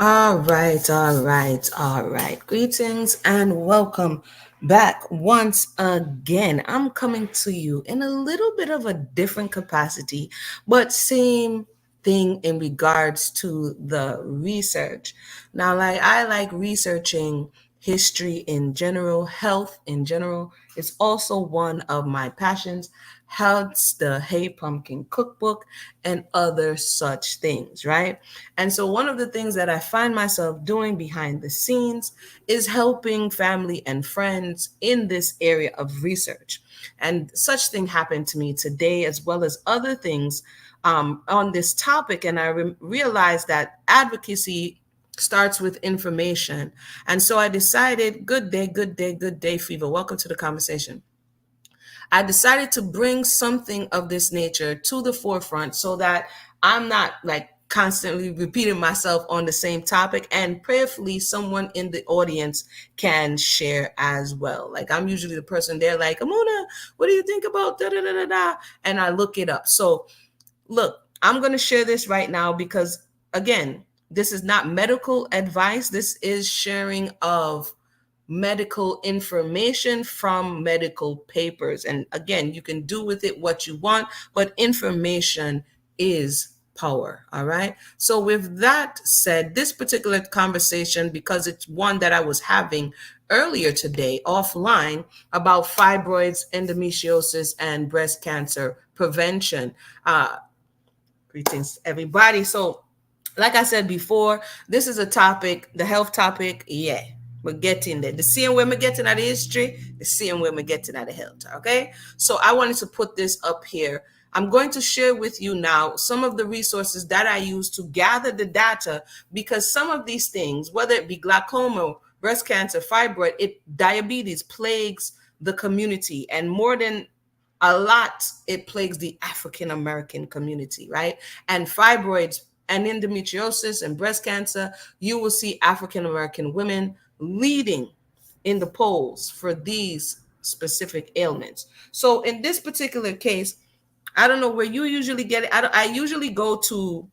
All right. Greetings and welcome back once again. I'm coming to you in a little bit of a different capacity, but same thing in regards to the research. Now, like I like researching history in general, health in general. It's also one of my passions. Hence the Hey Pumpkin Cookbook and other such things, right? And so, one of the things that I find myself doing behind the scenes is helping family and friends in this area of research. And such thing happened to me today, as well as other things on this topic. And I realized that advocacy starts with information. And so I decided, good day, Fever. Welcome to the conversation. I decided to bring something of this nature to the forefront so that I'm not like constantly repeating myself on the same topic, and prayerfully someone in the audience can share as well. Like I'm usually the person there like, Amuna, what do you think about da da da da da? And I look it up. So look, I'm going to share this right now because again, this is not medical advice. This is sharing of medical information from medical papers. And again, you can do with it what you want, but information is power. All right. So, with that said, this particular conversation, because it's one that I was having earlier today offline about fibroids, endometriosis, and breast cancer prevention. Greetings, everybody. So, like I said before, this is a topic, the health topic. Yeah, we're getting there. The same way we're getting at the history, the same way we're getting at the health. Okay. So I wanted to put this up here. I'm going to share with you now some of the resources that I use to gather the data because some of these things, whether it be glaucoma, breast cancer, fibroid, diabetes plagues the community, and more than a lot, it plagues the African American community, right? And fibroids and endometriosis and breast cancer, you will see African American women leading in the polls for these specific ailments. So in this particular case, I don't know where you usually get it. I usually go to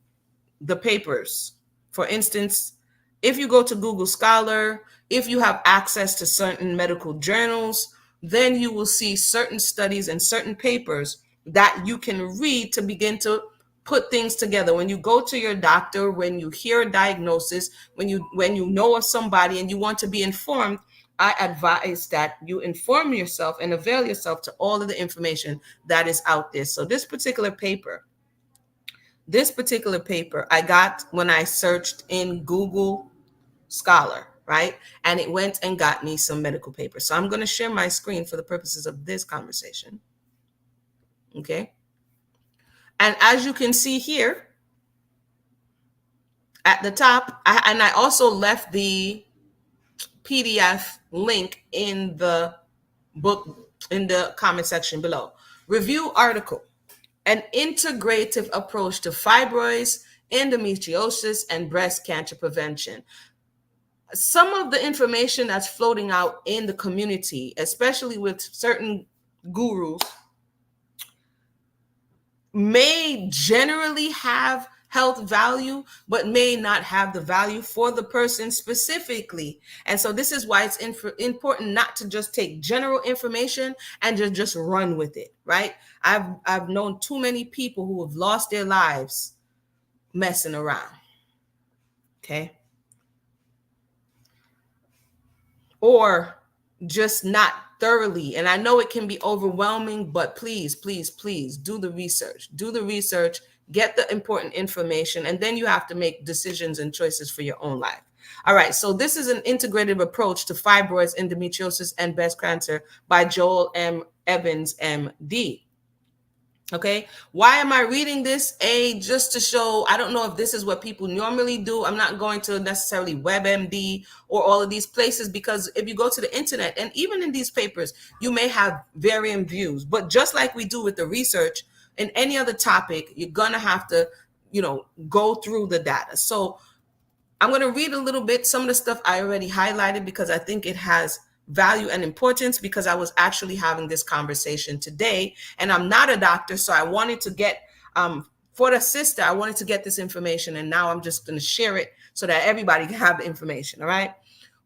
the papers. For instance, if you go to Google Scholar, if you have access to certain medical journals, then you will see certain studies and certain papers that you can read to begin to put things together. When you go to your doctor, when you hear a diagnosis, when you know of somebody and you want to be informed, I advise that you inform yourself and avail yourself to all of the information that is out there. So this particular paper I got when I searched in Google Scholar, right? And it went and got me some medical papers. So I'm going to share my screen for the purposes of this conversation. Okay. And as you can see here at the top, I also left the PDF link in the book in the comment section below. Review article: An integrative approach to fibroids, endometriosis, and breast cancer prevention. Some of the information that's floating out in the community, especially with certain gurus, may generally have health value, but may not have the value for the person specifically. And so this is why it's important not to just take general information and just run with it, right? I've known too many people who have lost their lives messing around. Okay. Or just not thoroughly. And I know it can be overwhelming, but please do the research. Do the research, get the important information, and then you have to make decisions and choices for your own life. All right, so this is an integrative approach to fibroids, endometriosis, and breast cancer by Joel M. Evans, MD. Okay, why am I reading this? Just to show, I don't know if this is what people normally do. I'm not going to necessarily WebMD or all of these places, because if you go to the internet and even in these papers, you may have varying views. But just like we do with the research in any other topic, you're going to have to, go through the data. So I'm going to read a little bit. Some of the stuff I already highlighted because I think it has value and importance, because I was actually having this conversation today, and I'm not a doctor, so I wanted to get For the sister, I wanted to get this information, and now I'm just going to share it so that everybody can have the information. All right.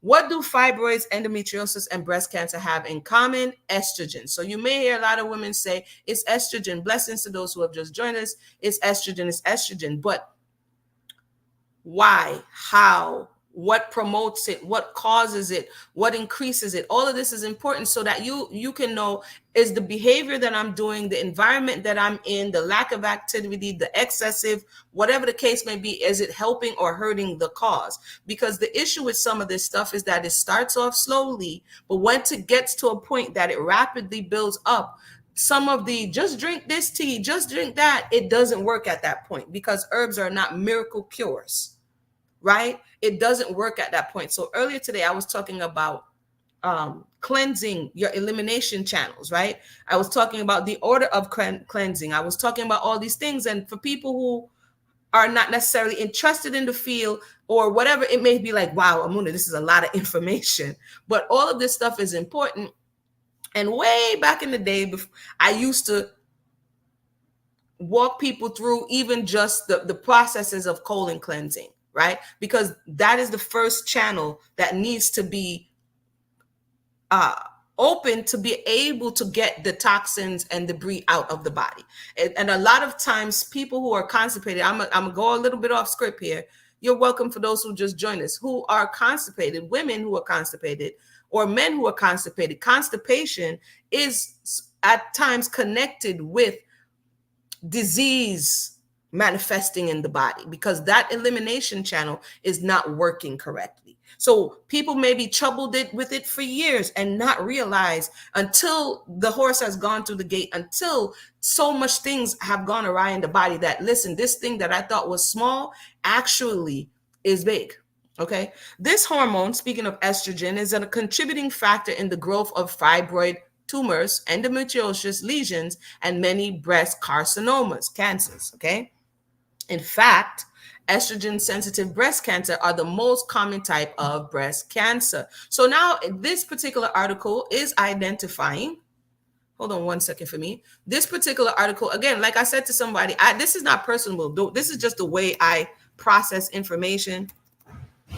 What do fibroids, endometriosis, and breast cancer have in common? Estrogen. So you may hear a lot of women say it's estrogen. Blessings to those who have just joined us. It's estrogen. It's estrogen. But why, how, what promotes it, what causes it, what increases it? All of this is important so that you can know, is the behavior that I'm doing, the environment that I'm in, the lack of activity, the excessive, whatever the case may be, is it helping or hurting the cause? Because the issue with some of this stuff is that it starts off slowly, but once it gets to a point that it rapidly builds up, some of the just drink this tea, just drink that, it doesn't work at that point because herbs are not miracle cures, right? It doesn't work at that point. So earlier today, I was talking about cleansing your elimination channels, right? I was talking about the order of cleansing. I was talking about all these things. And for people who are not necessarily interested in the field or whatever, it may be like, wow, Amuna, this is a lot of information. But all of this stuff is important. And way back in the day, I used to walk people through even just the processes of colon cleansing, right? Because that is the first channel that needs to be open to be able to get the toxins and debris out of the body. And a lot of times people who are constipated, I'm gonna go a little bit off script here. You're welcome for those who just joined us, who are constipated, women who are constipated, or men who are constipated. Constipation is at times connected with disease manifesting in the body because that elimination channel is not working correctly. So people may be troubled with it for years and not realize until the horse has gone through the gate, until so much things have gone awry in the body that, listen, this thing that I thought was small actually is big. Okay. This hormone, speaking of estrogen, is a contributing factor in the growth of fibroid tumors, endometriosis lesions, and many breast carcinomas, cancers. Okay. In fact, estrogen-sensitive breast cancer are the most common type of breast cancer. So now this particular article is identifying, hold on one second for me. This particular article, again, like I said to somebody, this is not personal. This is just the way I process information.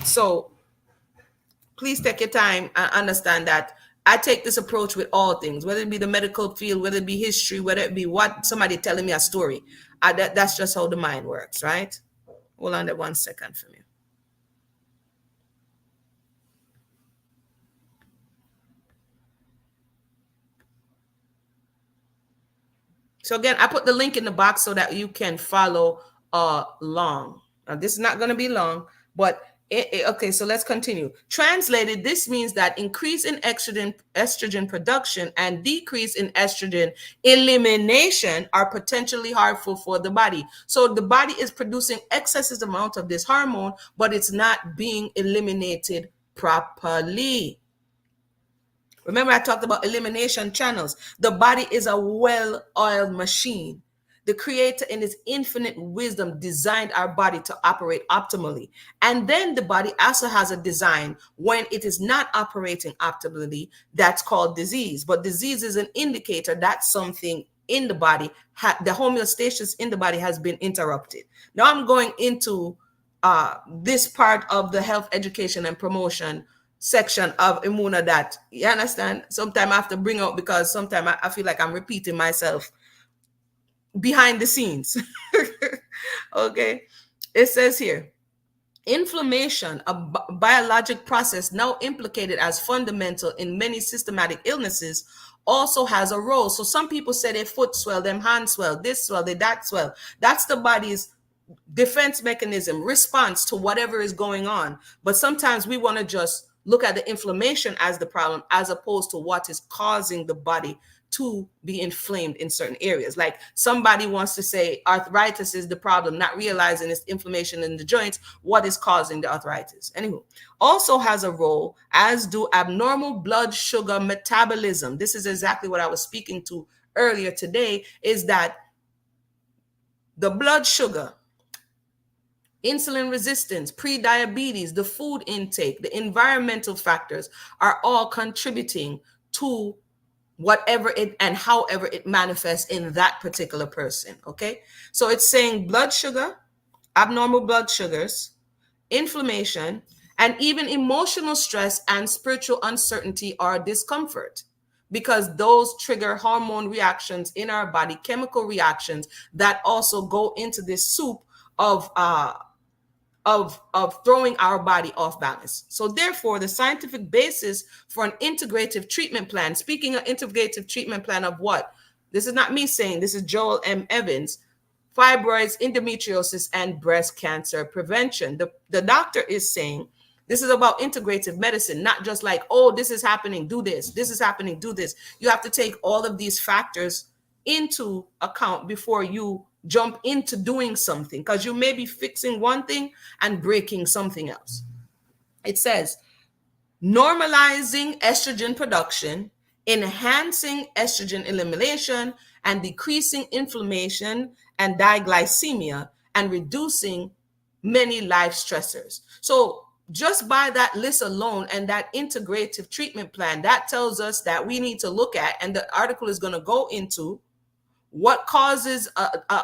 So please take your time and understand that I take this approach with all things, whether it be the medical field, whether it be history, whether it be what somebody telling me a story. That's just how the mind works, right? Hold on there 1 second for me. So again, I put the link in the box so that you can follow along. Now, this is not going to be long, but okay, so let's continue. Translated, this means that increase in estrogen production and decrease in estrogen elimination are potentially harmful for the body. So the body is producing excessive amount of this hormone, but it's not being eliminated properly. Remember, I talked about elimination channels. The body is a well-oiled machine. The Creator, in His infinite wisdom, designed our body to operate optimally. And then the body also has a design when it is not operating optimally. That's called disease. But disease is an indicator that something in the body, the homeostasis in the body has been interrupted. Now I'm going into this part of the health education and promotion section of Imuna that, you understand, sometimes I have to bring out because sometimes I feel like I'm repeating myself behind the scenes. Okay. It says here, inflammation, a biologic process now implicated as fundamental in many systematic illnesses, also has a role. So some people say their foot swell, them hands swell, this swell, that swell. That's the body's defense mechanism, response to whatever is going on. But sometimes we want to just look at the inflammation as the problem, as opposed to what is causing the body to be inflamed in certain areas. Like somebody wants to say arthritis is the problem, not realizing it's inflammation in the joints, what is causing the arthritis. Anywho, also has a role, as do abnormal blood sugar metabolism. This is exactly what I was speaking to earlier today, is that the blood sugar, insulin resistance, pre-diabetes, the food intake, the environmental factors are all contributing to whatever it and however it manifests in that particular person. Okay, so it's saying blood sugar, abnormal blood sugars, inflammation, and even emotional stress and spiritual uncertainty or discomfort, because those trigger hormone reactions in our body, chemical reactions that also go into this soup of throwing our body off balance. So therefore, the scientific basis for an integrative treatment plan, speaking of integrative treatment plan of what? This is not me saying, this is Joel M. Evans, fibroids, endometriosis, and breast cancer prevention. The doctor is saying this is about integrative medicine, not just like, oh, this is happening, do this is happening, do this. You have to take all of these factors into account before you jump into doing something, because you may be fixing one thing and breaking something else. It says normalizing estrogen production, enhancing estrogen elimination, and decreasing inflammation and diglycemia, and reducing many life stressors. So just by that list alone and that integrative treatment plan, that tells us that we need to look at, and the article is going to go into what causes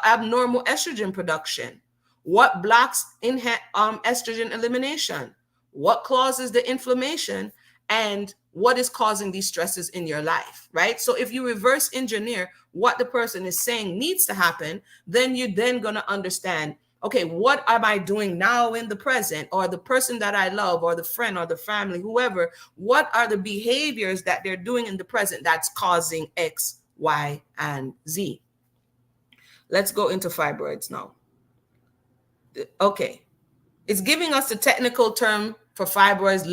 abnormal estrogen production, what blocks estrogen elimination, what causes the inflammation, and what is causing these stresses in your life, right? So if you reverse engineer what the person is saying needs to happen, then you're then going to understand, okay, what am I doing now in the present, or the person that I love, or the friend, or the family, whoever, what are the behaviors that they're doing in the present that's causing X, Y, and Z? Let's go into fibroids now. Okay. It's giving us the technical term for fibroids,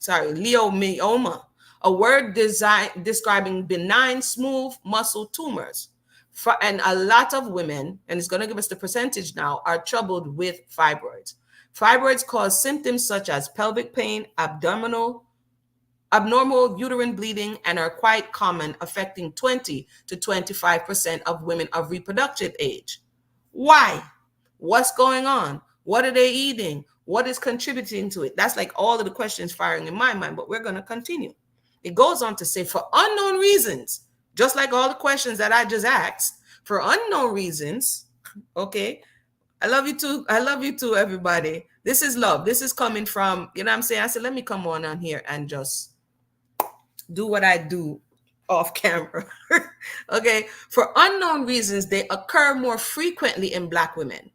leiomyoma, a word describing benign, smooth muscle tumors. And a lot of women, and it's going to give us the percentage now, are troubled with fibroids. Fibroids cause symptoms such as pelvic pain, abnormal uterine bleeding, and are quite common, affecting 20 to 25% of women of reproductive age. Why? What's going on? What are they eating? What is contributing to it? That's like all of the questions firing in my mind, but we're going to continue. It goes on to say, for unknown reasons, just like all the questions that I just asked, for unknown reasons, okay, I love you too. I love you too, everybody. This is love. This is coming from, you know what I'm saying? I said, let me come on here and just do what I do off camera. Okay. For unknown reasons, they occur more frequently in Black women.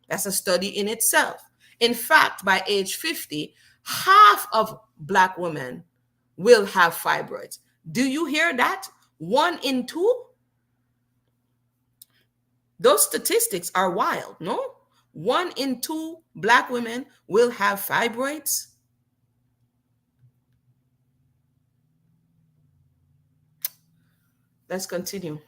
That's a study in itself. In fact, by age 50, half of Black women will have fibroids. Do you hear that? 1 in 2? Those statistics are wild, no? 1 in 2 Black women will have fibroids. Let's continue.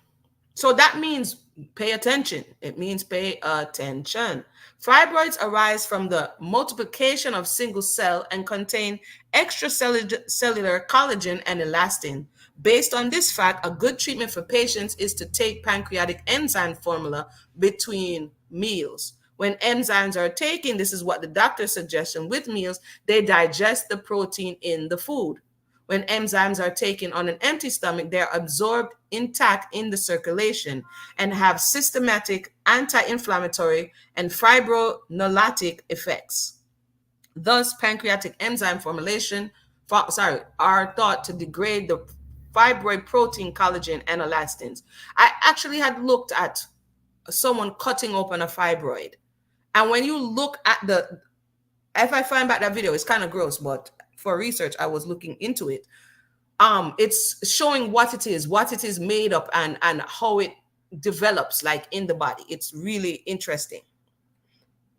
So that means pay attention. It means pay attention. Fibroids arise from the multiplication of single cell and contain extracellular collagen and elastin. Based on this fact, a good treatment for patients is to take pancreatic enzyme formula between meals. When enzymes are taken, this is what the doctor suggests with meals, they digest the protein in the food. When enzymes are taken on an empty stomach, they're absorbed intact in the circulation and have systematic anti-inflammatory and fibrinolytic effects. Thus, pancreatic enzyme are thought to degrade the fibroid protein, collagen, and elastins. I actually had looked at someone cutting open a fibroid. And when you look at if I find back that video, it's kind of gross, but for research, I was looking into it. It's showing what it is made up, and how it develops like in the body. It's really interesting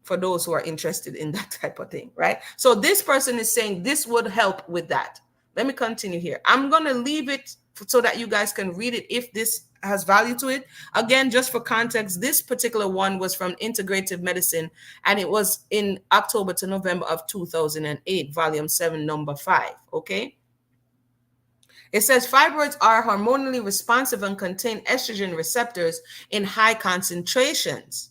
for those who are interested in that type of thing, right? So this person is saying this would help with that. Let me continue here. I'm going to leave it so that you guys can read it if this has value to it. Again, just for context, this particular one was from Integrative Medicine, and it was in October to November of 2008, volume 7, number 5, okay? It says fibroids are hormonally responsive and contain estrogen receptors in high concentrations.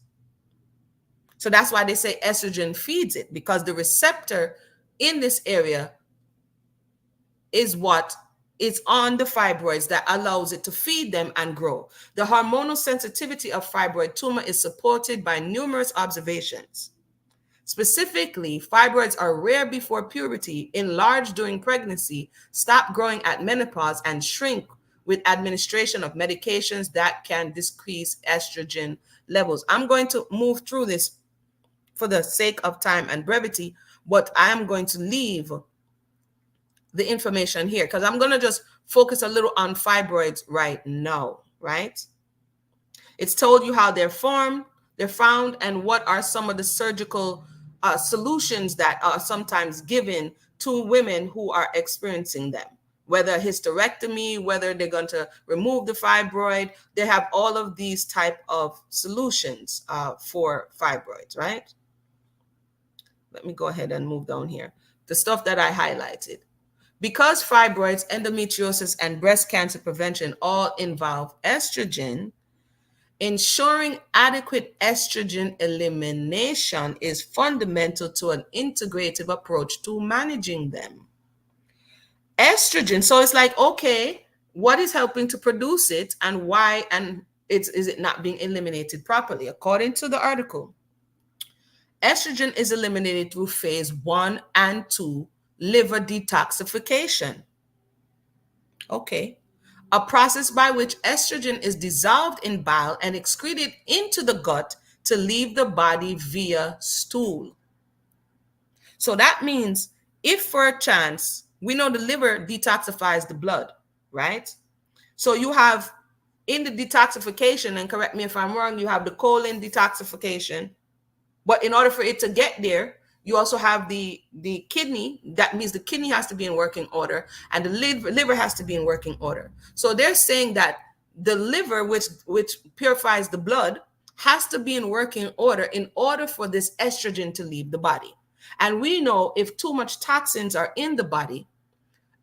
So that's why they say estrogen feeds it, because the receptor in this area is what It's on the fibroids that allows it to feed them and grow. The hormonal sensitivity of fibroid tumor is supported by numerous observations. Specifically, fibroids are rare before puberty, enlarge during pregnancy, stop growing at menopause, and shrink with administration of medications that can decrease estrogen levels. I'm going to move through this for the sake of time and brevity, but I am going to leave the information here because I'm going to just focus a little on fibroids right now, right? It's told you how they're formed, they're found, and what are some of the surgical solutions that are sometimes given to women who are experiencing them. Whether hysterectomy, whether they're going to remove the fibroid, they have all of these type of solutions for fibroids, right? Let me go ahead and move down here. The stuff that I highlighted. Because fibroids, endometriosis, and breast cancer prevention all involve estrogen, ensuring adequate estrogen elimination is fundamental to an integrative approach to managing them. Estrogen, so it's like, okay, what is helping to produce it and why, and is it not being eliminated properly? According to the article, estrogen is eliminated through phase 1 and 2 liver detoxification. Okay. A process by which estrogen is dissolved in bile and excreted into the gut to leave the body via stool. So that means if for a chance, we know the liver detoxifies the blood, right? So you have in the detoxification, and correct me if I'm wrong, you have the colon detoxification. But in order for it to get there, you also have the kidney. That means the kidney has to be in working order, and the liver has to be in working order. So they're saying that the liver, which purifies the blood, has to be in working order in order for this estrogen to leave the body. And we know if too much toxins are in the body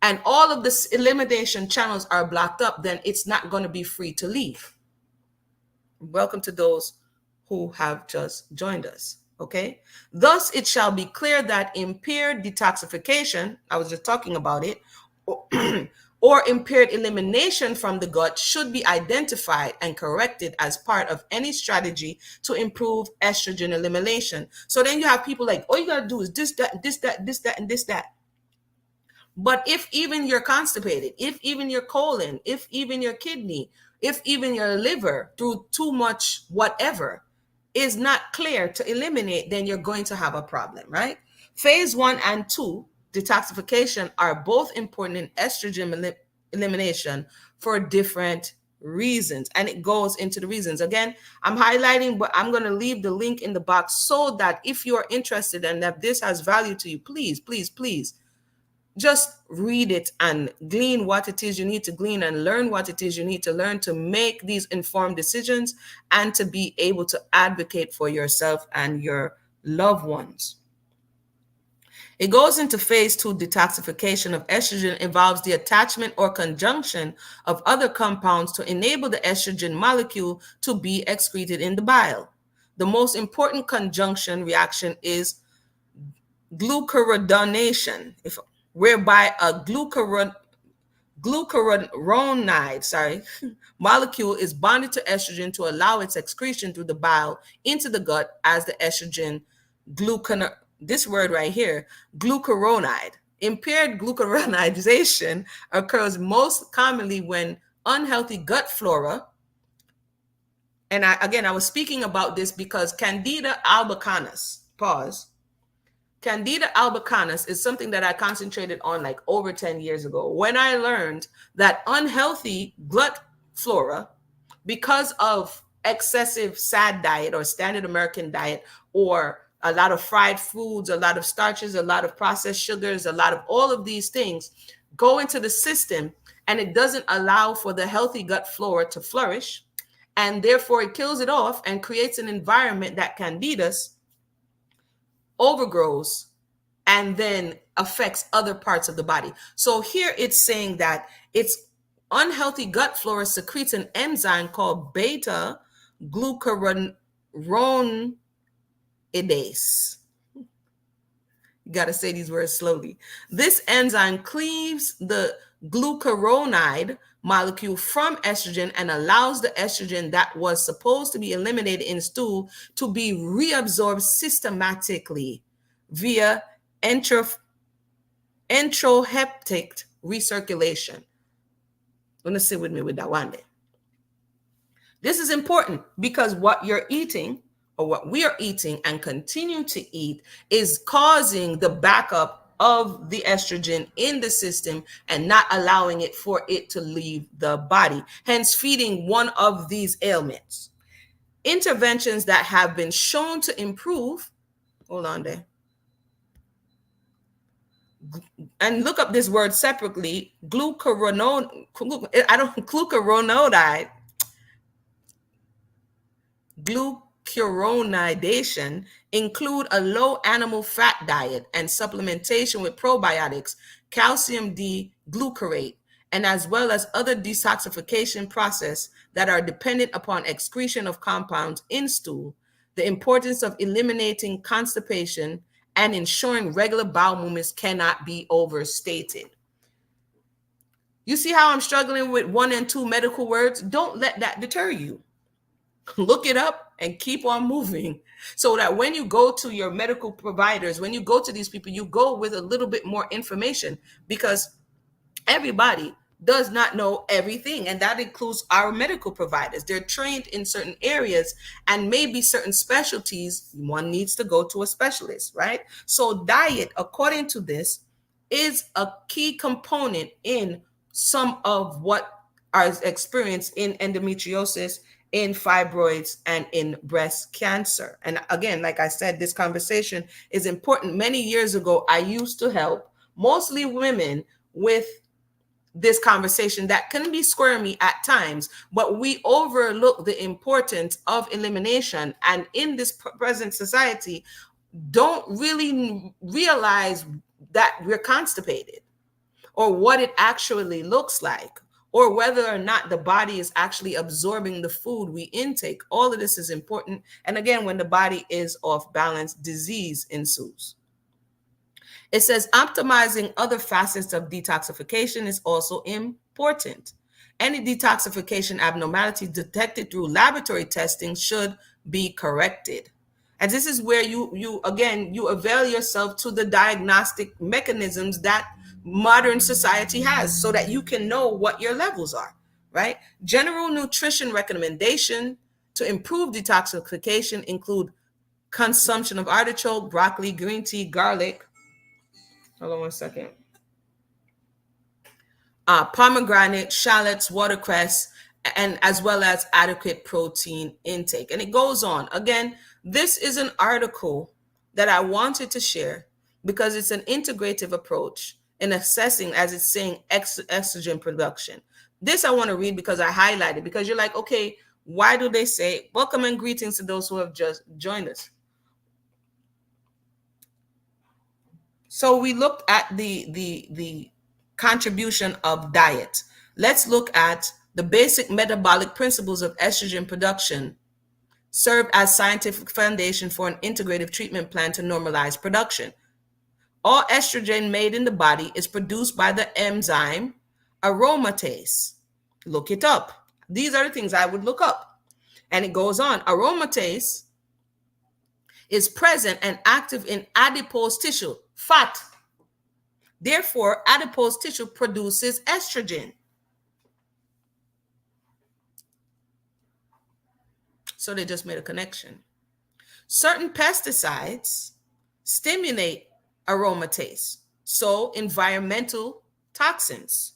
and all of the elimination channels are blocked up, then it's not going to be free to leave. Welcome to those who have just joined us. Okay. Thus, it shall be clear that impaired detoxification, I was just talking about it, or impaired elimination from the gut should be identified and corrected as part of any strategy to improve estrogen elimination. So then you have people like, all you got to do is this, that, this, that, this, that, and this, that. But if even you're constipated, if even your colon, if even your kidney, if even your liver through too much whatever is not clear to eliminate, then you're going to have a problem, right? Phase 1 and 2 detoxification are both important in estrogen elimination for different reasons. And it goes into the reasons. Again, I'm highlighting, but I'm going to leave the link in the box so that if you're interested and that this has value to you, please, please, please just read it and glean what it is you need to glean and learn what it is you need to learn to make these informed decisions and to be able to advocate for yourself and your loved ones. It goes into phase 2 detoxification of estrogen involves the attachment or conjunction of other compounds to enable the estrogen molecule to be excreted in the bile. The most important conjunction reaction is glucuronidation, whereby a glucuronide molecule is bonded to estrogen to allow its excretion through the bile into the gut as the estrogen this word right here, glucuronide. Impaired glucuronidization occurs most commonly when unhealthy gut flora, and I was speaking about this because Candida albicans, Candida albicans is something that I concentrated on like over 10 years ago when I learned that unhealthy gut flora, because of excessive SAD diet or standard American diet, or a lot of fried foods, a lot of starches, a lot of processed sugars, a lot of all of these things go into the system, and it doesn't allow for the healthy gut flora to flourish. And therefore it kills it off and creates an environment that Candidas overgrows and then affects other parts of the body. So here it's saying that it's unhealthy gut flora secretes an enzyme called beta glucuronidase. You got to say these words slowly. This enzyme cleaves the glucuronide molecule from estrogen and allows the estrogen that was supposed to be eliminated in stool to be reabsorbed systematically via enterohepatic recirculation. Gonna sit with me with that one day. This is important because what you're eating or what we are eating and continue to eat is causing the backup of the estrogen in the system and not allowing it for it to leave the body, hence feeding one of these ailments. Interventions that have been shown to improve, hold on there, and look up this word separately, glucuronidation include a low animal fat diet and supplementation with probiotics, calcium D-glucarate, and as well as other detoxification process that are dependent upon excretion of compounds in stool, the importance of eliminating constipation and ensuring regular bowel movements cannot be overstated. You see how I'm struggling with one and two medical words? Don't let that deter you. Look it up and keep on moving so that when you go to your medical providers, when you go to these people, you go with a little bit more information, because everybody does not know everything, and that includes our medical providers. They're trained in certain areas, and maybe certain specialties one needs to go to a specialist, right? So diet, according to this, is a key component in some of what are experienced in endometriosis, in fibroids, and in breast cancer. And again, like I said, this conversation is important. Many years ago, I used to help mostly women with this conversation that can be squirmy at times, but we overlook the importance of elimination. And in this present society, don't really realize that we're constipated or what it actually looks like, or whether or not the body is actually absorbing the food we intake. All of this is important. And again, when the body is off balance, disease ensues. It says optimizing other facets of detoxification is also important. Any detoxification abnormality detected through laboratory testing should be corrected. And this is where you avail yourself to the diagnostic mechanisms that modern society has so that you can know what your levels are, right? General nutrition recommendation to improve detoxification include consumption of artichoke, broccoli, green tea, garlic. Hold on one second. Pomegranate, shallots, watercress, and as well as adequate protein intake. And it goes on. Again, this is an article that I wanted to share because it's an integrative approach in assessing, as it's saying, estrogen production. This I want to read because I highlighted, because you're like, okay, why do they say welcome and greetings to those who have just joined us? So we looked at the contribution of diet. Let's look at the basic metabolic principles of estrogen production serve as scientific foundation for an integrative treatment plan to normalize production. All estrogen made in the body is produced by the enzyme aromatase. Look it up. These are the things I would look up. And it goes on. Aromatase is present and active in adipose tissue, fat. Therefore, adipose tissue produces estrogen. So they just made a connection. Certain pesticides stimulate aromatase, so environmental toxins.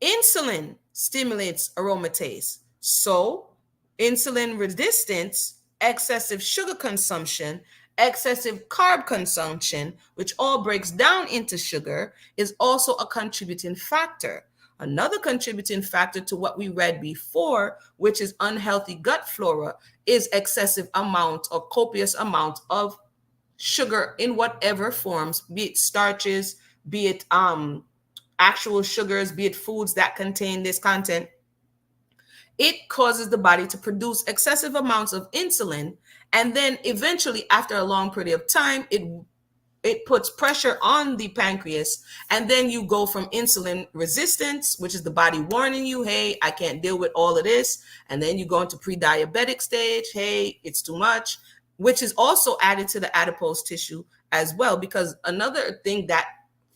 Insulin stimulates aromatase, so insulin resistance, excessive sugar consumption, excessive carb consumption, which all breaks down into sugar, is also a contributing factor. Another contributing factor to what we read before, which is unhealthy gut flora, is excessive amount or copious amount of sugar in whatever forms, be it starches, be it actual sugars, be it foods that contain this content. It causes the body to produce excessive amounts of insulin, and then eventually, after a long period of time, it it puts pressure on the pancreas, and then you go from insulin resistance, which is the body warning you, hey, I can't deal with all of this, and then you go into pre-diabetic stage, hey, it's too much, which is also added to the adipose tissue as well, because another thing that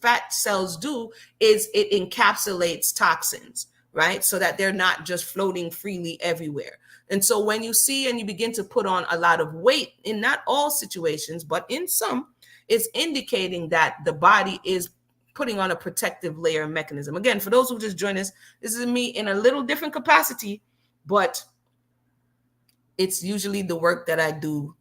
fat cells do is it encapsulates toxins, right? So that they're not just floating freely everywhere. And so when you see and you begin to put on a lot of weight, in not all situations, but in some, it's indicating that the body is putting on a protective layer mechanism. Again, for those who just joined us, this is me in a little different capacity, but it's usually the work that I do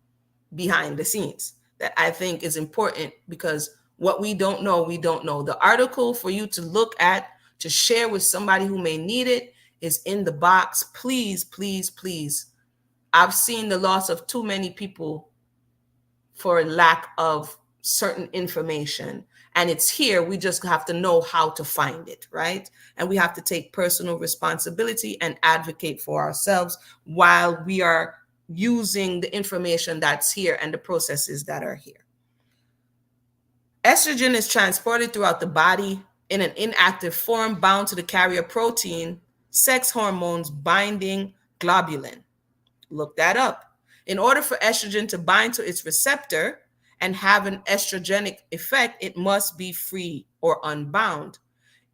behind the scenes that I think is important, because what we don't know, we don't know. The article for you to look at, to share with somebody who may need it, is in the box. Please, please, please. I've seen the loss of too many people for lack of certain information, and it's here. We just have to know how to find it, right? And we have to take personal responsibility and advocate for ourselves while we are using the information that's here and the processes that are here. Estrogen is transported throughout the body in an inactive form bound to the carrier protein, sex hormones binding globulin. Look that up. In order for estrogen to bind to its receptor and have an estrogenic effect, it must be free or unbound.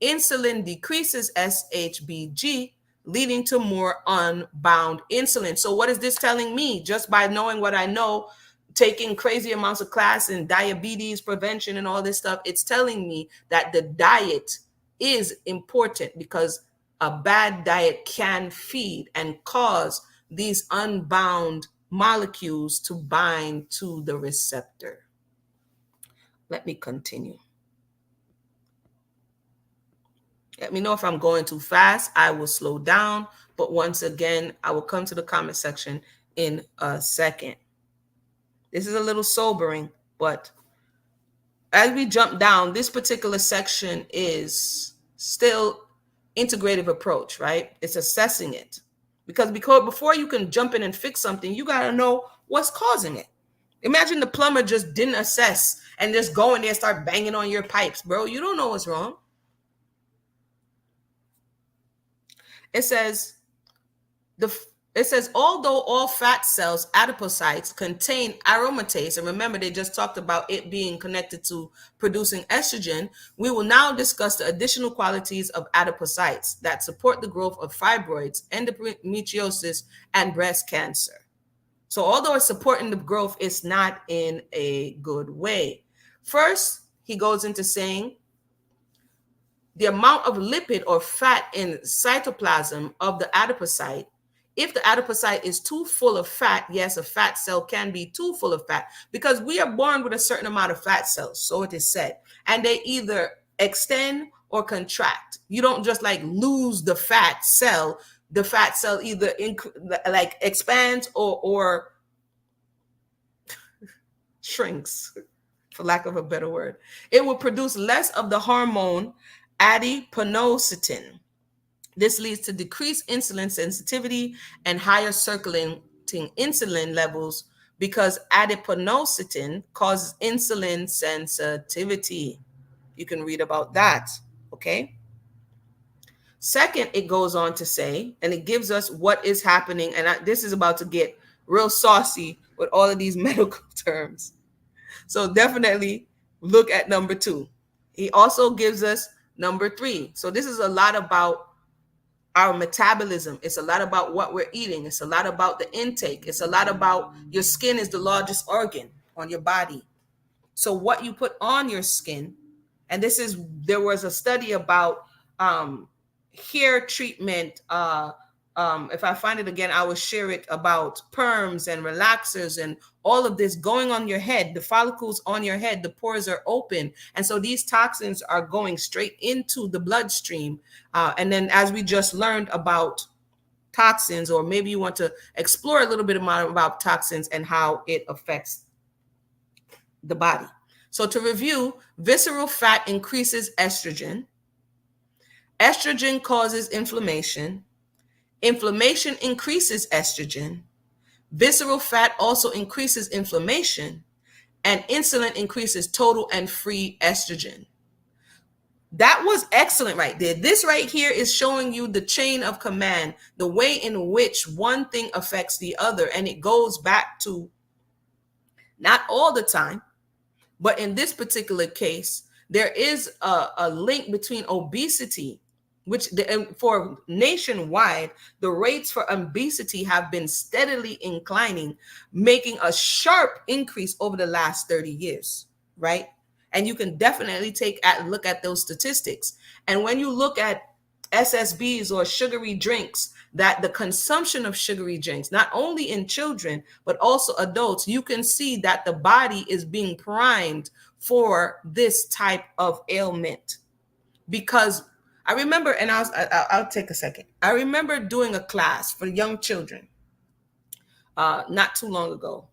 Insulin decreases SHBG, leading to more unbound insulin. So what is this telling me? Just by knowing what I know, taking crazy amounts of class in diabetes prevention and all this stuff, it's telling me that the diet is important, because a bad diet can feed and cause these unbound molecules to bind to the receptor. Let me continue. Let me know if I'm going too fast. I will slow down. But once again, I will come to the comment section in a second. This is a little sobering, but as we jump down, this particular section is still integrative approach, right? It's assessing it. Because before you can jump in and fix something, you got to know what's causing it. Imagine the plumber just didn't assess and just go in there and start banging on your pipes, bro. You don't know what's wrong. It says, although all fat cells, adipocytes, contain aromatase, and remember they just talked about it being connected to producing estrogen, we will now discuss the additional qualities of adipocytes that support the growth of fibroids, endometriosis, and breast cancer. So although it's supporting the growth, it's not in a good way. First, he goes into saying the amount of lipid or fat in cytoplasm of the adipocyte. If the adipocyte is too full of fat, yes, a fat cell can be too full of fat, because we are born with a certain amount of fat cells, so it is said, and they either extend or contract. You don't just like lose the fat cell. The fat cell either like expands or shrinks, for lack of a better word. It will produce less of the hormone adiponectin. This leads to decreased insulin sensitivity and higher circulating insulin levels, because adiponectin causes insulin sensitivity. You can read about that, okay? Second, it goes on to say, and it gives us what is happening, and this is about to get real saucy with all of these medical terms. So definitely look at number 2. He also gives us number 3. So this is a lot about our metabolism. It's a lot about what we're eating. It's a lot about the intake. It's a lot about your skin is the largest organ on your body. So what you put on your skin, and there was a study about hair treatment. If I find it again, I will share it, about perms and relaxers and all of this going on your head, the follicles on your head, the pores are open. And so these toxins are going straight into the bloodstream. And then as we just learned about toxins, or maybe you want to explore a little bit about toxins and how it affects the body. So to review, visceral fat increases estrogen. Estrogen causes inflammation. Inflammation increases estrogen. Visceral fat also increases inflammation. and insulin increases total and free estrogen. That was excellent right there. This right here is showing you the chain of command, the way in which one thing affects the other. And it goes back to, not all the time, but in this particular case, there is a link between obesity, which for nationwide, the rates for obesity have been steadily inclining, making a sharp increase over the last 30 years, right? And you can definitely take a look at those statistics. And when you look at SSBs or sugary drinks, that the consumption of sugary drinks, not only in children, but also adults, you can see that the body is being primed for this type of ailment. Because I remember, and I'll take a second. I remember doing a class for young children not too long ago.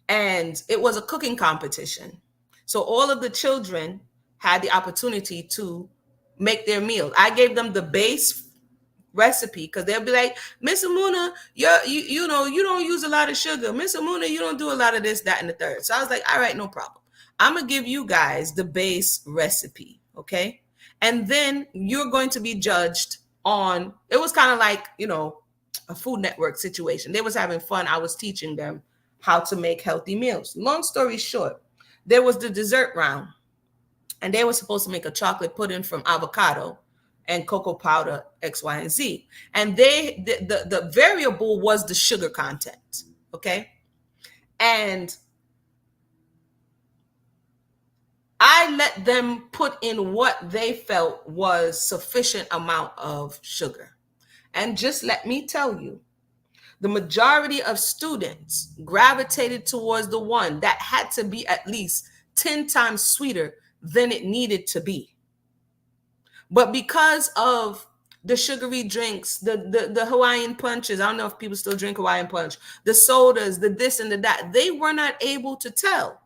And it was a cooking competition. So all of the children had the opportunity to make their meal. I gave them the base recipe because they'll be like, Miss Amuna, you know, you don't use a lot of sugar. Miss Amuna, you don't do a lot of this, that, and the third. So I was like, all right, no problem. I'm going to give you guys the base recipe, okay? And then you're going to be judged on, it was kind of like, you know, a Food Network situation. They was having fun. I was teaching them how to make healthy meals. Long story short, there was the dessert round, and they were supposed to make a chocolate pudding from avocado and cocoa powder, X, Y, and Z. And the variable was the sugar content, okay? And I let them put in what they felt was sufficient amount of sugar. And just let me tell you, the majority of students gravitated towards the one that had to be at least 10 times sweeter than it needed to be. But because of the sugary drinks, the Hawaiian punches, I don't know if people still drink Hawaiian punch, the sodas, the this and the that, they were not able to tell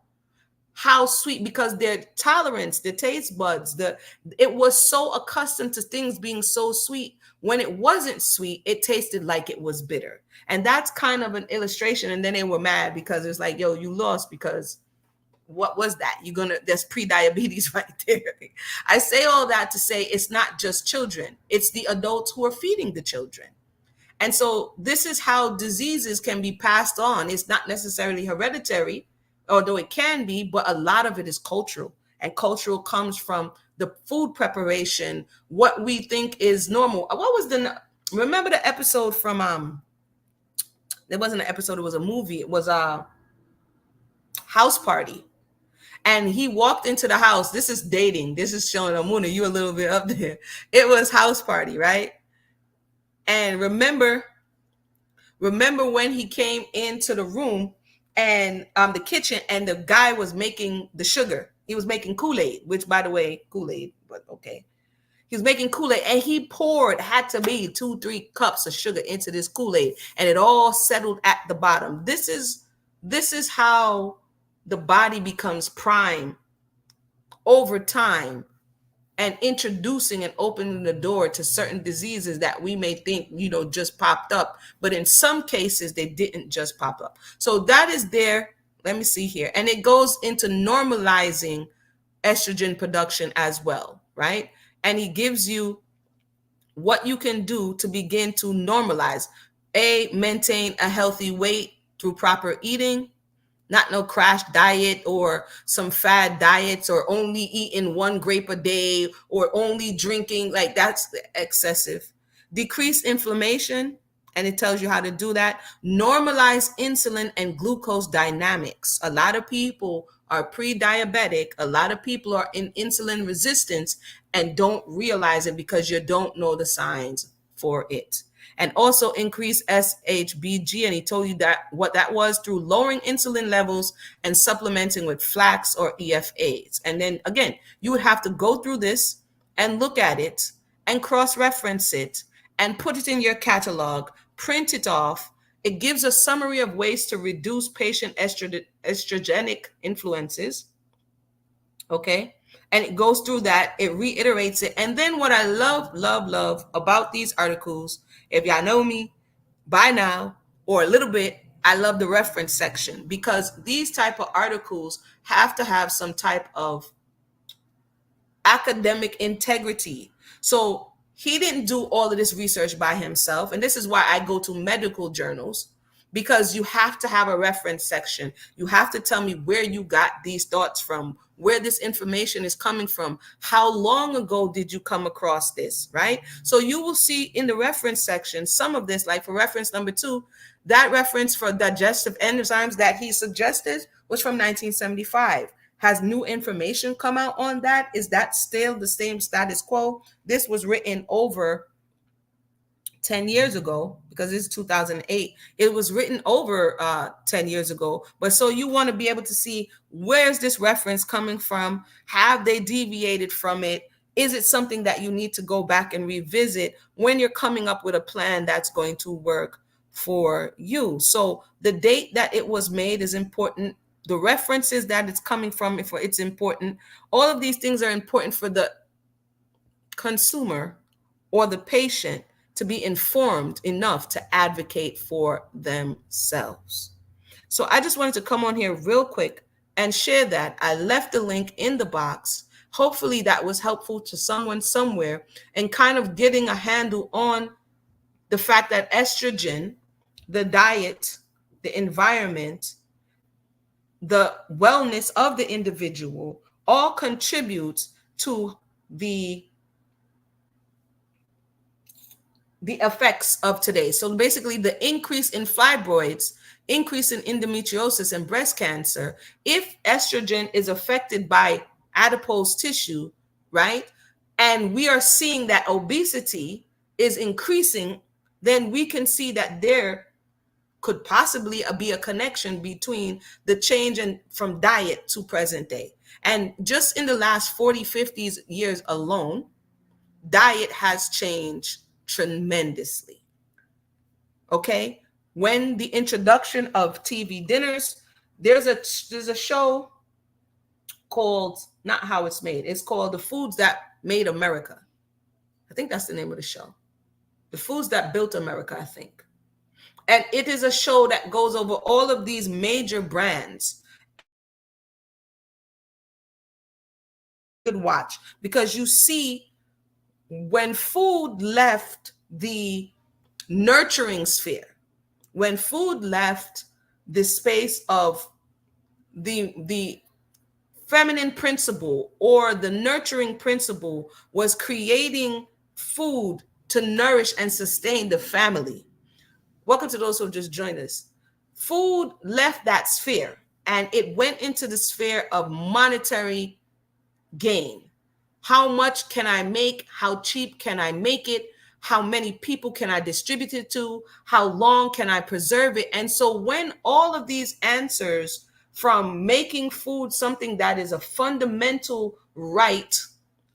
how sweet, because their tolerance, their taste buds, it was so accustomed to things being so sweet. When it wasn't sweet, it tasted like it was bitter. And that's kind of an illustration. And then they were mad because it's like, yo, you lost because what was that? There's pre-diabetes right there. I say all that to say it's not just children. It's the adults who are feeding the children. And so this is how diseases can be passed on. It's not necessarily hereditary, although it can be, but a lot of it is cultural. And cultural comes from the food preparation, what we think is normal. What was remember the episode from, there wasn't an episode, it was a movie. It was a House Party. And he walked into the house. This is dating. This is showing Amuna, you a little bit up there. It was House Party, right? And remember when he came into the room and the kitchen, and the guy was making the sugar. He was making Kool-Aid, which, by the way, Kool-Aid, but okay. He was making Kool-Aid, and he had to be 2-3 cups of sugar into this Kool-Aid, and it all settled at the bottom. This is how the body becomes prime over time, and introducing and opening the door to certain diseases that we may think, just popped up. But in some cases, they didn't just pop up. So that is there. Let me see here. And it goes into normalizing estrogen production as well, right? And he gives you what you can do to begin to normalize. Maintain a healthy weight through proper eating. Not no crash diet or some fad diets, or only eating 1 grape a day, or only drinking, like that's excessive. Decrease inflammation, and it tells you how to do that. Normalize insulin and glucose dynamics. A lot of people are pre-diabetic. A lot of people are in insulin resistance and don't realize it because you don't know the signs for it. And also increase SHBG. And he told you that what that was through lowering insulin levels and supplementing with flax or EFAs. And then again, you would have to go through this and look at it and cross-reference it and put it in your catalog, print it off. It gives a summary of ways to reduce patient estrogenic influences. Okay. And it goes through that, it reiterates it. And then what I love about these articles, if y'all know me by now, or a little bit, I love the reference section because these type of articles have to have some type of academic integrity. So he didn't do all of this research by himself. And this is why I go to medical journals, because you have to have a reference section. You have to tell me where you got these thoughts from, where this information is coming from. How long ago did you come across this, right? So you will see in the reference section some of this, like for reference number 2, that reference for digestive enzymes that he suggested was from 1975. Has new information come out on that? Is that still the same status quo? This was written over 10 years ago, because it's 2008. It was written over 10 years ago. But so you want to be able to see, where's this reference coming from? Have they deviated from it? Is it something that you need to go back and revisit when you're coming up with a plan that's going to work for you? So the date that it was made is important. The references that it's coming from, if it's important. All of these things are important for the consumer or the patient to be informed enough to advocate for themselves. So I just wanted to come on here real quick and share that. I left the link in the box. Hopefully that was helpful to someone somewhere, and kind of getting a handle on the fact that estrogen, the diet, the environment, the wellness of the individual all contributes to the effects of today. So basically, the increase in fibroids, increase in endometriosis and breast cancer, if estrogen is affected by adipose tissue, right? And we are seeing that obesity is increasing, then we can see that there could possibly be a connection between the change in, from diet to present day. And just in the last 40, 50 years alone, diet has changed tremendously. Okay? When the introduction of TV dinners, there's a show called, not How It's Made, it's called The Foods That Made America. I think that's the name of the show. The Foods That Built America, I think. And it is a show that goes over all of these major brands. Good watch, because you see when food left the nurturing sphere, when food left the space of the feminine principle or the nurturing principle, was creating food to nourish and sustain the family. Welcome to those who have just joined us. Food left that sphere and it went into the sphere of monetary gain. How much can I make? How cheap can I make it? How many people can I distribute it to? How long can I preserve it? And so when all of these answers, from making food something that is a fundamental right,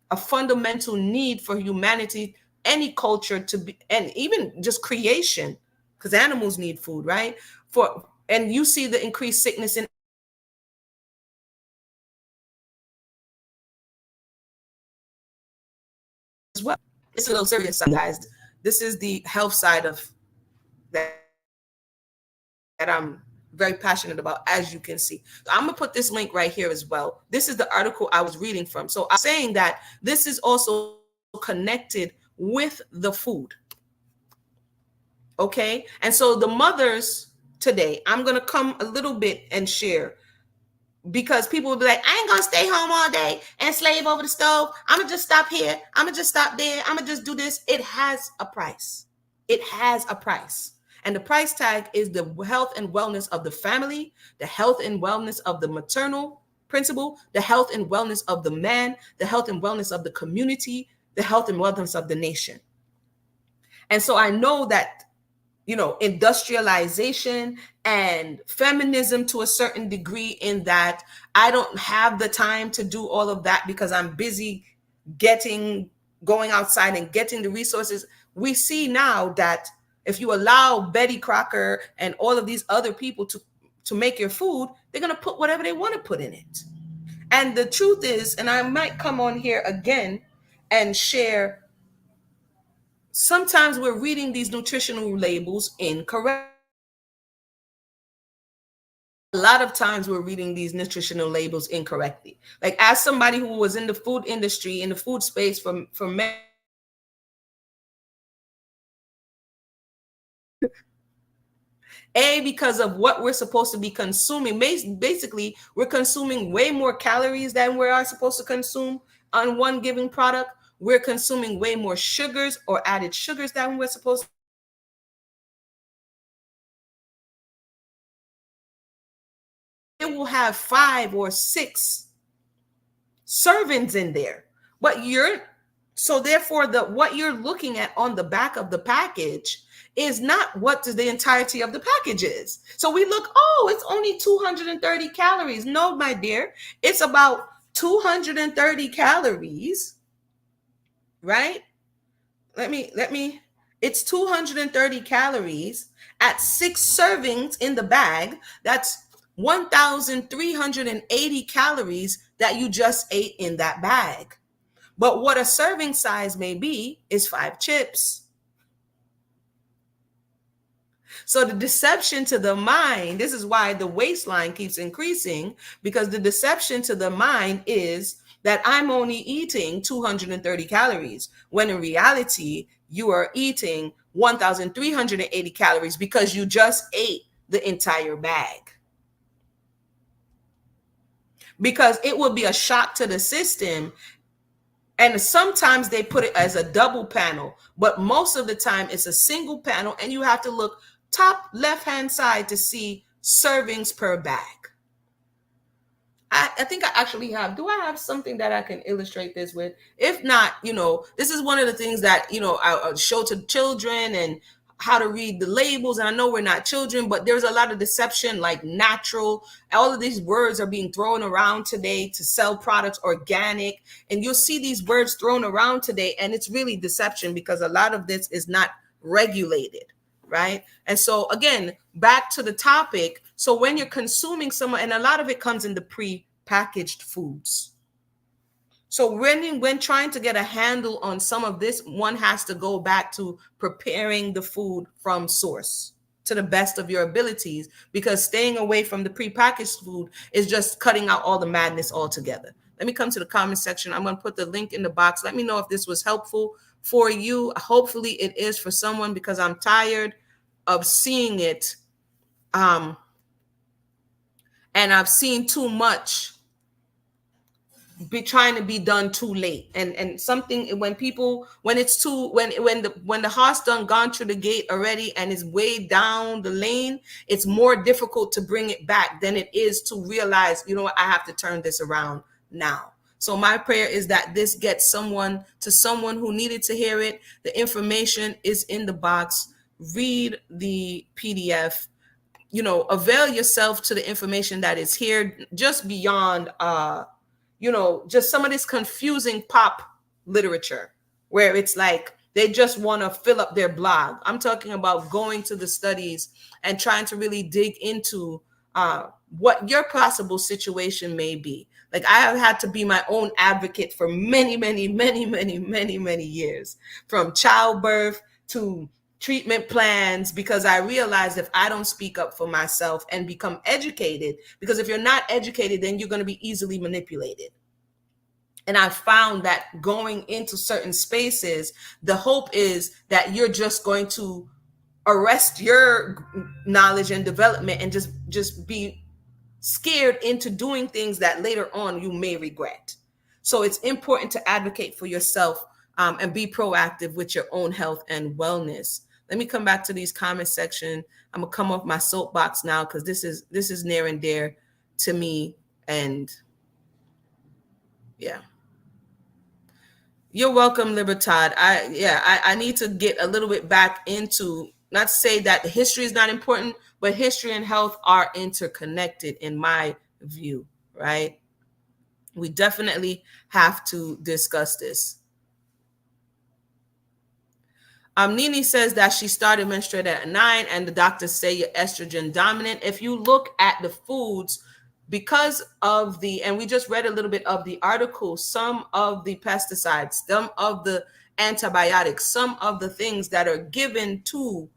a fundamental need for humanity, any culture to be, and even just creation, because animals need food, right? And you see the increased sickness in as well. It's a little serious, guys. This is the health side of that I'm very passionate about, as you can see. So I'm gonna put this link right here as well. This is the article I was reading from. So I'm saying that this is also connected with the food. Okay. And so the mothers today, I'm gonna come a little bit and share, because people will be like, I ain't gonna stay home all day and slave over the stove. I'm gonna just stop here. I'm gonna just stop there. I'm gonna just do this. It has a price. It has a price. And the price tag is the health and wellness of the family, the health and wellness of the maternal principle, the health and wellness of the man, the health and wellness of the community, the health and wellness of the nation. And so I know that, industrialization and feminism to a certain degree, in that I don't have the time to do all of that because I'm busy going outside and getting the resources. We see now that if you allow Betty Crocker and all of these other people to make your food, they're going to put whatever they want to put in it. And the truth is, and I might come on here again and share, sometimes we're reading these nutritional labels incorrectly. A lot of times we're reading these nutritional labels incorrectly. Like, as somebody who was in the food industry, in the food space for many, because of what we're supposed to be consuming. Basically, we're consuming way more calories than we are supposed to consume on one given product. We're consuming way more sugars or added sugars than we're supposed to. It will have 5 or 6 servings in there, but you're so therefore the what you're looking at on the back of the package is not what the entirety of the package is. So we look, oh, it's only 230 calories. No, my dear, it's about 230 calories, right? Let me it's 230 calories at 6 servings in the bag. That's 1,380 calories that you just ate in that bag. But what a serving size may be is 5 chips. So the deception to the mind, this is why the waistline keeps increasing, because the deception to the mind is that I'm only eating 230 calories, when in reality, you are eating 1,380 calories because you just ate the entire bag. Because it will be a shock to the system. And sometimes they put it as a double panel, but most of the time it's a single panel, and you have to look top left hand side to see servings per bag. I think I actually have. Do I have something that I can illustrate this with? If not, this is one of the things that, I show to children, and how to read the labels. And I know we're not children, but there's a lot of deception, like natural. All of these words are being thrown around today to sell products, organic. And you'll see these words thrown around today, and it's really deception because a lot of this is not regulated. Right. And so again, back to the topic. So when you're consuming and a lot of it comes in the pre-packaged foods. So when trying to get a handle on some of this, one has to go back to preparing the food from source to the best of your abilities, because staying away from the pre-packaged food is just cutting out all the madness altogether. Let me come to the comment section. I'm going to put the link in the box. Let me know if this was helpful for you. Hopefully it is for someone, because I'm tired of seeing it. And I've seen too much be trying to be done too late, and something when it's too when the horse done gone through the gate already and is way down the lane, it's more difficult to bring it back than it is to realize, you know what, I have to turn this around now. So my prayer is that this gets someone who needed to hear it. The information is in the box. Read the PDF. Avail yourself to the information that is here, just beyond just some of this confusing pop literature where it's like they just want to fill up their blog. I'm talking about going to the studies and trying to really dig into what your possible situation may be. Like, I have had to be my own advocate for many, many, many, many, many, many years, from childbirth to treatment plans, because I realized if I don't speak up for myself and become educated, because if you're not educated, then you're going to be easily manipulated. And I found that going into certain spaces, the hope is that you're just going to arrest your knowledge and development and just be scared into doing things that later on you may regret. So it's important to advocate for yourself, and be proactive with your own health and wellness. Let me come back to these comment section. I'm gonna come off my soapbox now, because this is near and dear to me. And yeah. You're welcome, Libertad. I need to get a little bit back into, not to say that history is not important, but history and health are interconnected in my view, right? We definitely have to discuss this. Nini says that she started menstruating at 9, and the doctors say you're estrogen dominant. If you look at the foods, because of and we just read a little bit of the article, some of the pesticides, some of the antibiotics, some of the things that are given to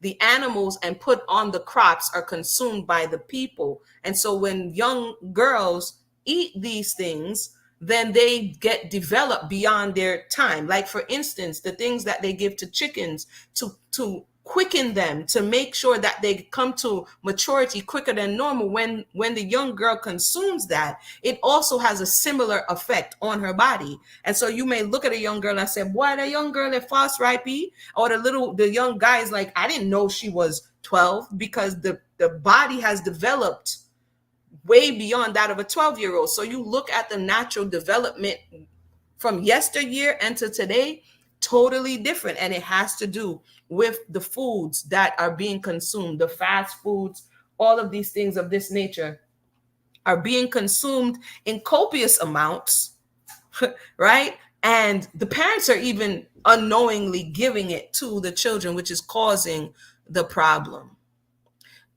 the animals and put on the crops are consumed by the people. And so when young girls eat these things, then they get developed beyond their time. Like for instance, the things that they give to chickens to quicken them, to make sure that they come to maturity quicker than normal. When the young girl consumes that, it also has a similar effect on her body. And so you may look at a young girl and say, boy, that young girl that fast ripey, or the young guy is like, I didn't know she was 12, because the body has developed way beyond that of a 12-year-old. So you look at the natural development from yesteryear and to today, totally different. And it has to do with the foods that are being consumed, the fast foods, all of these things of this nature are being consumed in copious amounts, right? And the parents are even unknowingly giving it to the children, which is causing the problem.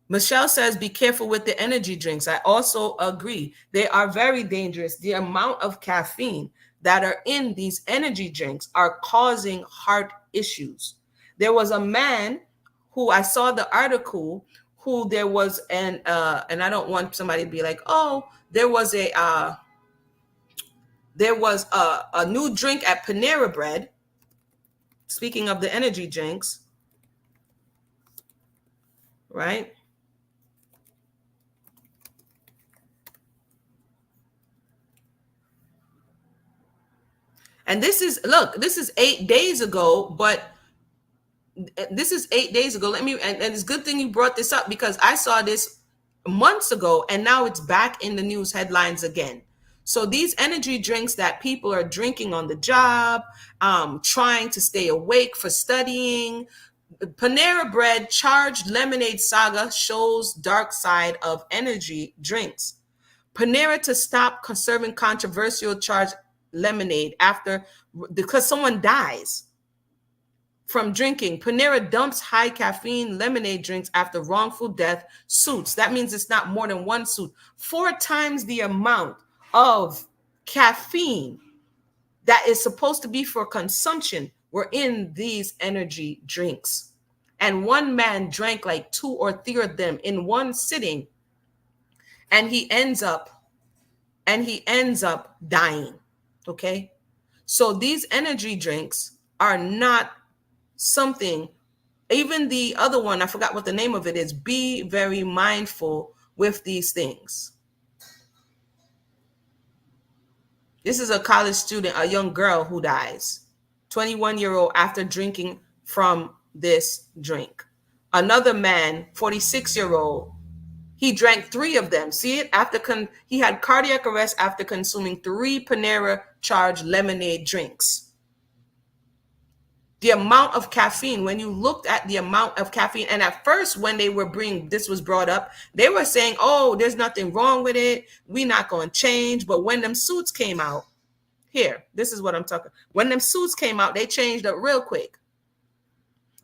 Michelle says, be careful with the energy drinks. I also agree. They are very dangerous. The amount of caffeine that are in these energy drinks are causing heart issues. There was a man who, I saw the article, who there was and I don't want somebody to be like, oh, there was a new drink at Panera Bread. Speaking of the energy drinks, right? And this is, look, this is 8 days ago, but this is 8 days ago. And it's a good thing you brought this up, because I saw this months ago and now it's back in the news headlines again. So these energy drinks that people are drinking on the job, trying to stay awake for studying. Panera Bread charged lemonade saga shows dark side of energy drinks. Panera to stop serving controversial charged lemonade after, because someone dies from drinking. Panera dumps high caffeine lemonade drinks after wrongful death suits. That means it's not more than one suit. 4 times the amount of caffeine that is supposed to be for consumption were in these energy drinks. And one man drank like 2 or 3 of them in one sitting, and he ends up dying. Okay? So these energy drinks are not something. Even the other one, I forgot what the name of it is. Be very mindful with these things. This is a college student, a young girl who dies, 21-year-old, after drinking from this drink. Another man, 46-year-old, he drank 3 of them. See it? He had cardiac arrest after consuming 3 Panera charged lemonade drinks. The amount of caffeine, when you looked at the amount of caffeine, and at first when this was brought up, they were saying, oh, there's nothing wrong with it, we're not going to change. But when them suits came out, this is what I'm talking. When them suits came out, they changed up real quick.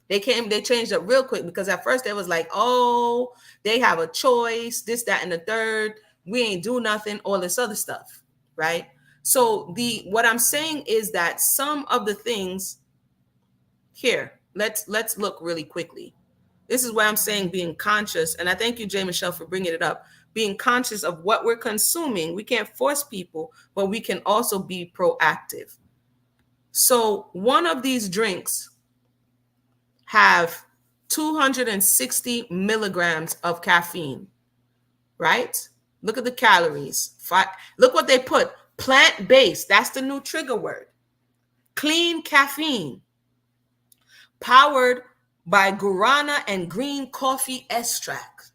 They changed up real quick, because at first they was like, oh, they have a choice, this, that, and the third, we ain't do nothing, all this other stuff, right? So what I'm saying is that some of the things here, let's look really quickly. This is why I'm saying being conscious, and I thank you, Jay Michelle, for bringing it up. Being conscious of what we're consuming. We can't force people, but we can also be proactive. So one of these drinks have 260 milligrams of caffeine, right? Look at the calories. Look what they put. Plant-based. That's the new trigger word. Clean caffeine. Powered by guarana and green coffee extract.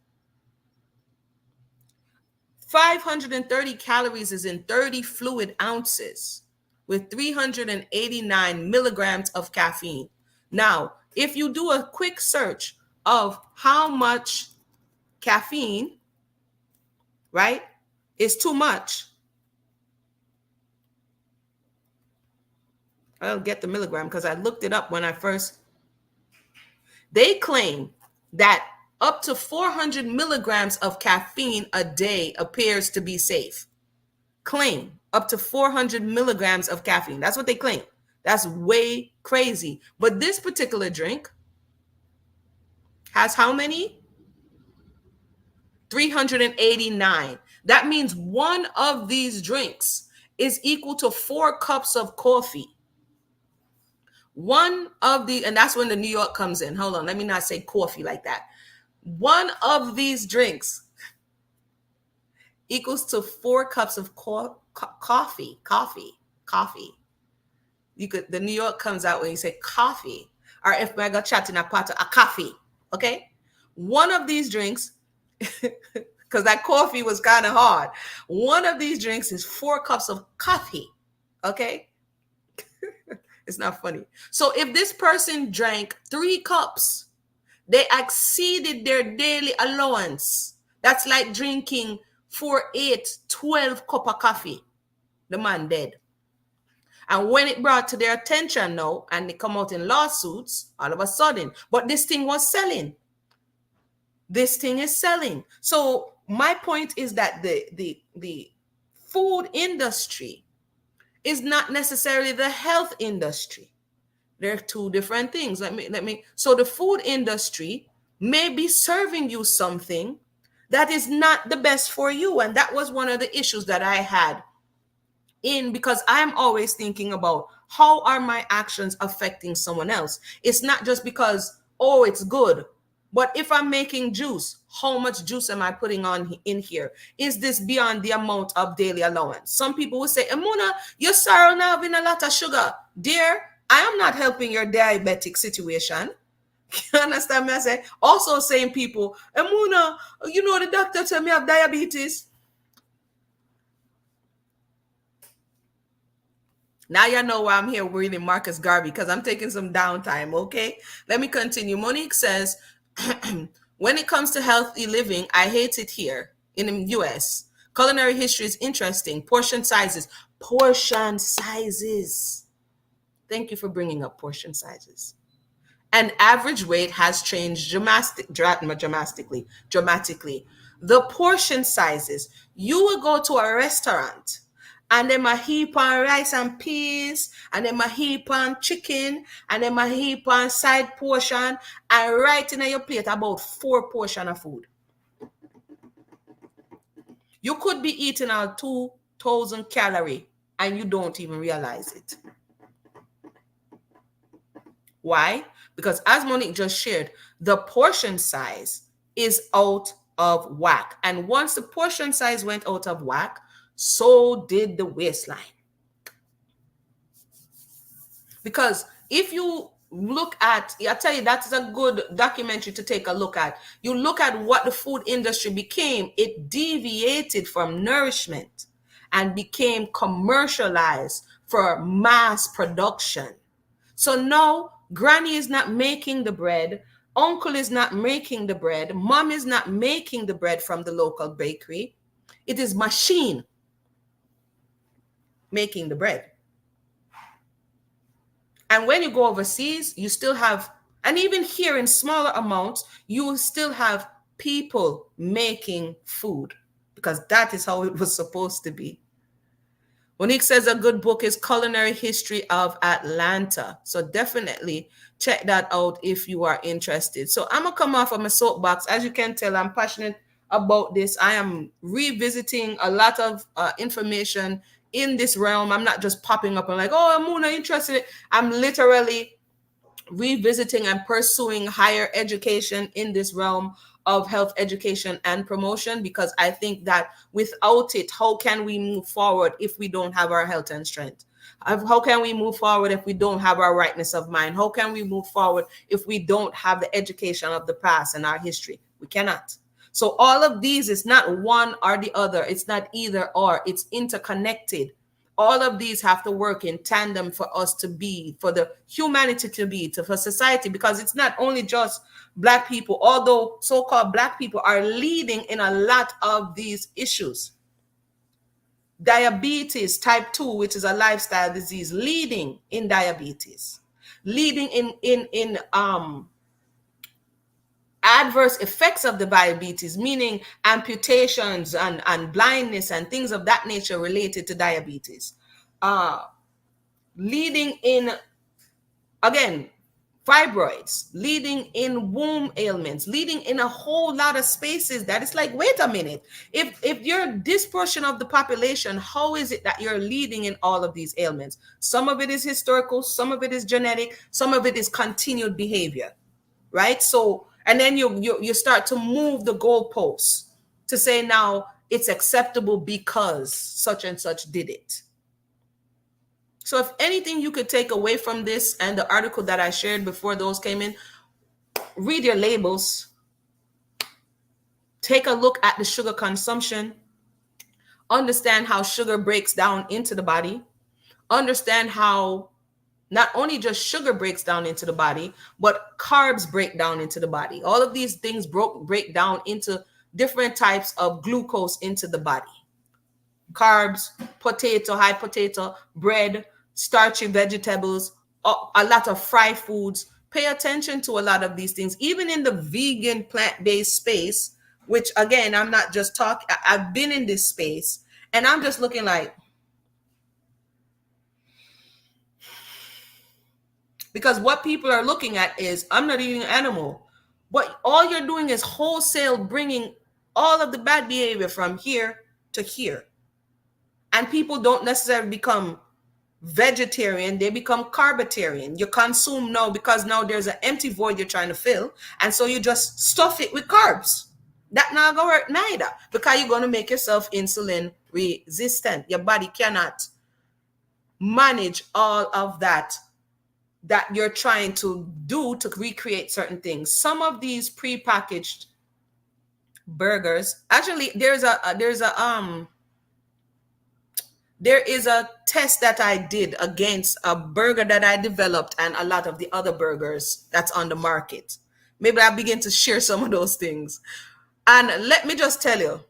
530 calories is in 30 fluid ounces with 389 milligrams of caffeine. Now, if you do a quick search of how much caffeine, right, is too much, I don't get the milligram because I looked it up when I first. They claim that up to 400 milligrams of caffeine a day appears to be safe. Claim up to 400 milligrams of caffeine. That's what they claim. That's way crazy. But this particular drink Has how many? 389. That means one of these drinks is equal to 4 cups of coffee. One of the, and that's when the New York comes in. Hold on, let me not say coffee like that. One of these drinks equals to 4 cups of coffee. Coffee. You could, the New York comes out when you say coffee, or if I got chat in a pot, a coffee. Okay, one of these drinks, because that coffee was kind of hard. One of these drinks is 4 cups of coffee. Okay, it's not funny. So if this person drank 3 cups, they exceeded their daily allowance. That's like drinking 4, 8, 12 cup of coffee. The man dead. And when it brought to their attention now, and they come out in lawsuits, all of a sudden, but this thing was selling. This thing is selling. So my point is that the food industry is not necessarily the health industry. They're two different things. So the food industry may be serving you something that is not the best for you. And that was one of the issues that I had because I'm always thinking about how are my actions affecting someone else. It's not just because, oh, it's good. But if I'm making juice, how much juice am I putting on in here? Is this beyond the amount of daily allowance? Some people will say, Amuna, you're sorrow now having a lot of sugar. Dear, I am not helping your diabetic situation. You understand me? I say, also same people, Amuna, the doctor tell me I have diabetes. Now you know why I'm here reading Marcus Garvey, because I'm taking some downtime, okay? Let me continue. Monique says, when it comes to healthy living, I hate it here in the US. Culinary history is interesting. Portion sizes. Portion sizes. Thank you for bringing up portion sizes. And average weight has changed dramatically. The portion sizes. You will go to a restaurant and them a heap on rice and peas, and them a heap on chicken, and them a heap on side portion, and right in your plate about 4 portion of food. You could be eating out 2,000 calories and you don't even realize it. Why? Because as Monique just shared, the portion size is out of whack. And once the portion size went out of whack, so did the waistline. Because if you look at, I tell you, that's a good documentary to take a look at. You look at what the food industry became, it deviated from nourishment and became commercialized for mass production. So now granny is not making the bread, uncle is not making the bread, mom is not making the bread from the local bakery. It is machine making the bread. And when you go overseas, you still have, and even here in smaller amounts, you will still have people making food, because that is how it was supposed to be. Monique says a good book is Culinary History of Atlanta. So definitely check that out if you are interested. So I'm going to come off of my soapbox. As you can tell, I'm passionate about this. I am revisiting a lot of information in this realm. I'm not just popping up and like, oh, I'm not interested. I'm literally revisiting and pursuing higher education in this realm of health education and promotion, because I think that without it, how can we move forward if we don't have our health and strength? How can we move forward if we don't have our rightness of mind? How can we move forward if we don't have the education of the past and our history? We cannot. So all of these is not one or the other. It's not either or. It's interconnected. All of these have to work in tandem for us to be, for the humanity to be, for society, because it's not only just Black people, although so-called Black people are leading in a lot of these issues. Diabetes type 2, which is a lifestyle disease, leading in diabetes, leading in adverse effects of the diabetes, meaning amputations and blindness and things of that nature related to diabetes. Leading in, again, fibroids, leading in womb ailments, leading in a whole lot of spaces that it's like, wait a minute. If you're this portion of the population, how is it that you're leading in all of these ailments? Some of it is historical, some of it is genetic, some of it is continued behavior, right? So, and then you start to move the goalposts to say now it's acceptable because such and such did it. So if anything you could take away from this and the article that I shared before those came in, read your labels, take a look at the sugar consumption, understand how sugar breaks down into the body, understand how not only just sugar breaks down into the body, but carbs break down into the body. All of these things break down into different types of glucose into the body. Carbs, potato, high potato, bread, starchy vegetables, a lot of fried foods. Pay attention to a lot of these things, even in the vegan plant-based space, which again, I'm not just talking, I've been in this space and I'm just looking like, because what people are looking at is, I'm not eating an animal, but all you're doing is wholesale bringing all of the bad behavior from here to here. And people don't necessarily become vegetarian, they become carbitarian. You consume now because now there's an empty void you're trying to fill, and so you just stuff it with carbs. That not gonna work neither, because you're gonna make yourself insulin resistant. Your body cannot manage all of that you're trying to do to recreate certain things. Some of these prepackaged burgers, actually, there is a test that I did against a burger that I developed and a lot of the other burgers that's on the market. Maybe I begin to share some of those things. And let me just tell you,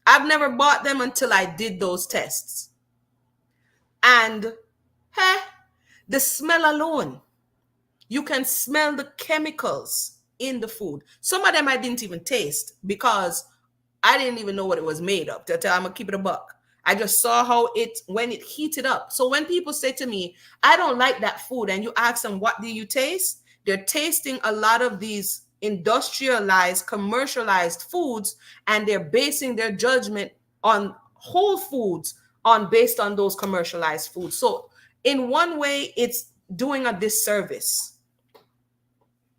I've never bought them until I did those tests. And hey, the smell alone, you can smell the chemicals in the food. Some of them I didn't even taste because I didn't even know what it was made of. I'm gonna keep it a buck. I just saw how it, when it heated up. So when people say to me, I don't like that food, and you ask them, what do you taste? They're tasting a lot of these industrialized, commercialized foods, and they're basing their judgment on whole foods on based on those commercialized foods. So in one way, it's doing a disservice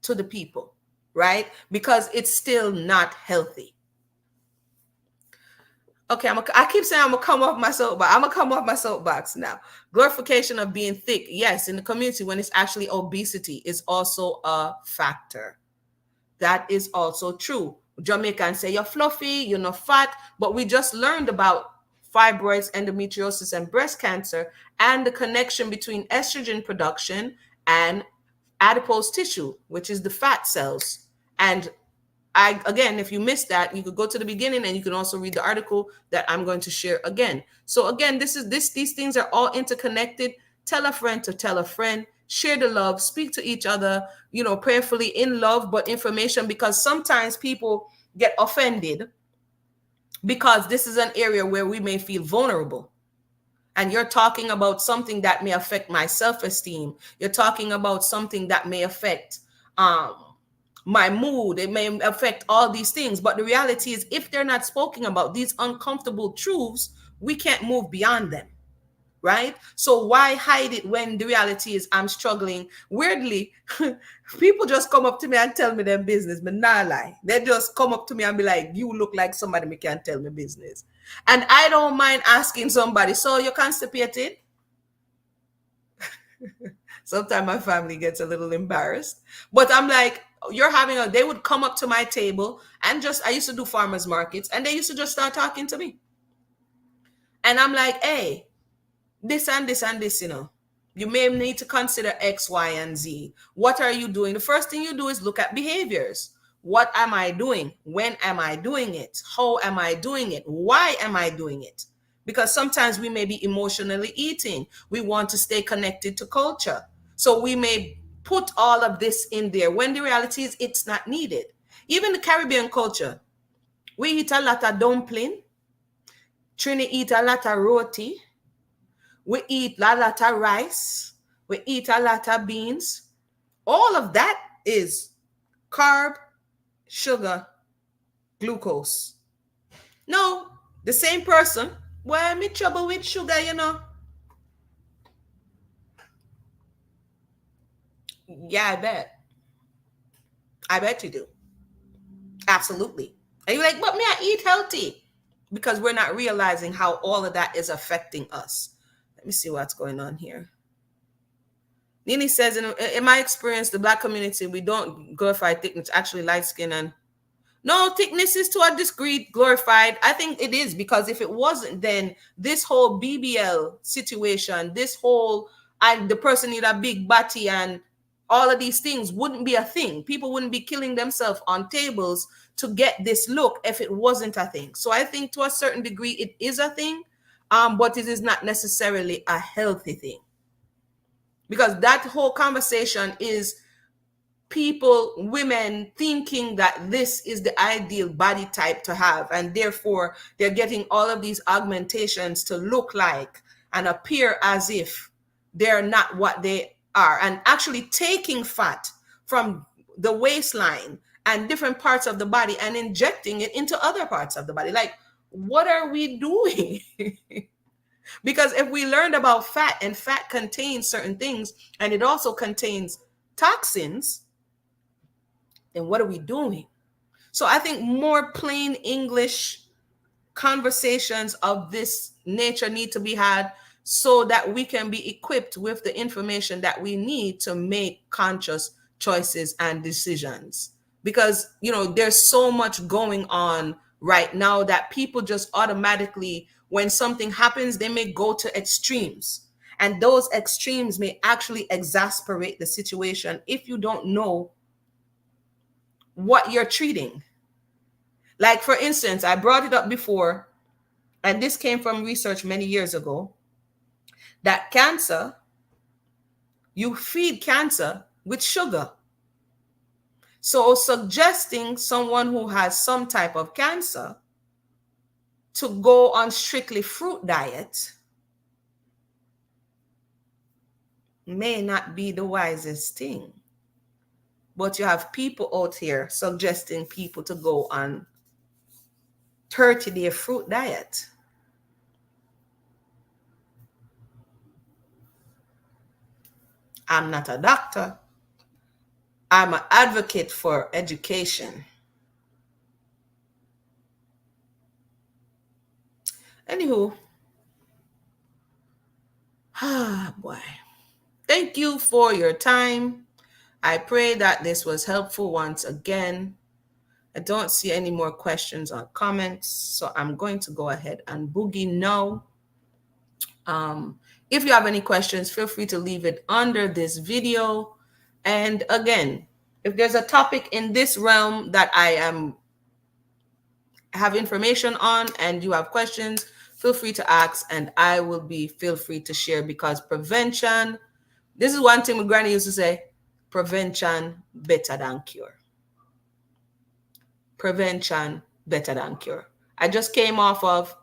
to the people, right? Because it's still not healthy. Okay, I keep saying I'm gonna come off my soapbox. I'm gonna come off my soapbox now. Glorification of being thick, yes, in the community when it's actually obesity is also a factor. That is also true. Jamaicans say you're fluffy, you're not fat, but we just learned about fibroids, endometriosis, and breast cancer, and the connection between estrogen production and adipose tissue, which is the fat cells. And again, if you missed that, you could go to the beginning and you can also read the article that I'm going to share again. So again, these things are all interconnected. Tell a friend to tell a friend, share the love, speak to each other, prayerfully in love, but information, because sometimes people get offended because this is an area where we may feel vulnerable. And you're talking about something that may affect my self-esteem. You're talking about something that may affect my mood. It may affect all these things. But the reality is, if they're not spoken about, these uncomfortable truths, we can't move beyond them, right? So why hide it when the reality is I'm struggling? Weirdly, people just come up to me and tell me their business, but not lie. They just come up to me and be like, you look like somebody me can't tell me business. And I don't mind asking somebody, so you're constipated? Sometimes my family gets a little embarrassed, but I'm like, they would come up to my table and I used to do farmers markets, and they used to just start talking to me. And I'm like, hey, this and this and this, you may need to consider X, Y, and Z. What are you doing? The first thing you do is look at behaviors. What am I doing? When am I doing it? How am I doing it? Why am I doing it? Because sometimes we may be emotionally eating. We want to stay connected to culture. So we may put all of this in there when the reality is it's not needed. Even the Caribbean culture, we eat a lot of dumpling. Trini eat a lot of roti. We eat a lot of rice. We eat a lot of beans. All of that is carb, sugar, glucose. No, the same person. Well, me trouble with sugar, you know. Yeah, I bet. I bet you do. Absolutely. And you're like, but me, I eat healthy. Because we're not realizing how all of that is affecting us. Let me see what's going on here. Nini says, in my experience, the black community, we don't glorify thickness, actually light skin and no, thickness is to a degree glorified. I think it is because if it wasn't, then this whole BBL situation, this whole and the person need a big body and all of these things wouldn't be a thing. People wouldn't be killing themselves on tables to get this look if it wasn't a thing. So I think to a certain degree it is a thing, but it is not necessarily a healthy thing because that whole conversation is people, women thinking that this is the ideal body type to have, and therefore they're getting all of these augmentations to look like and appear as if they're not what they are, and actually taking fat from the waistline and different parts of the body and injecting it into other parts of the body. Like, what are we doing? Because if we learned about fat, and fat contains certain things and it also contains toxins, then what are we doing? So I think more plain English conversations of this nature need to be had so that we can be equipped with the information that we need to make conscious choices and decisions. Because, you know, there's so much going on right now that people just automatically, when something happens, they may go to extremes. And those extremes may actually exasperate the situation if you don't know what you're treating. Like, for instance, I brought it up before, and this came from research many years ago, that cancer, you feed cancer with sugar. So suggesting someone who has some type of cancer to go on strictly fruit diet may not be the wisest thing. But you have people out here suggesting people to go on 30-day fruit diet. I'm not a doctor. I'm an advocate for education. Anywho, boy. Thank you for your time. I pray that this was helpful once again. I don't see any more questions or comments, so I'm going to go ahead and boogie now. If you have any questions, feel free to leave it under this video. And again, if there's a topic in this realm that I have information on and you have questions, feel free to ask and I will feel free to share, because prevention, this is one thing my granny used to say, prevention better than cure. Prevention better than cure. I just came off of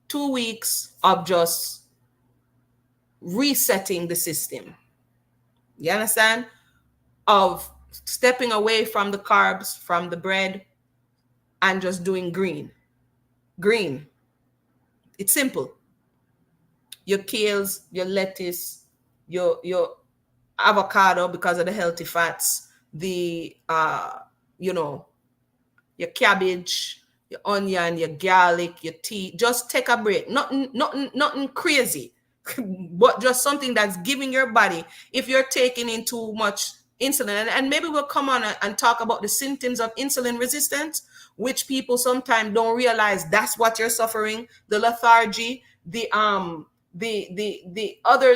2 weeks of just resetting the system. You understand? Of stepping away from the carbs, from the bread, and just doing green. Green. It's simple. Your kales, your lettuce, your avocado because of the healthy fats, the you know, your cabbage, your onion, your garlic, your tea. Just take a break. Nothing crazy, but just something that's giving your body. If you're taking in too much insulin, and maybe we'll come on and talk about the symptoms of insulin resistance, which people sometimes don't realize that's what you're suffering. The lethargy, the other,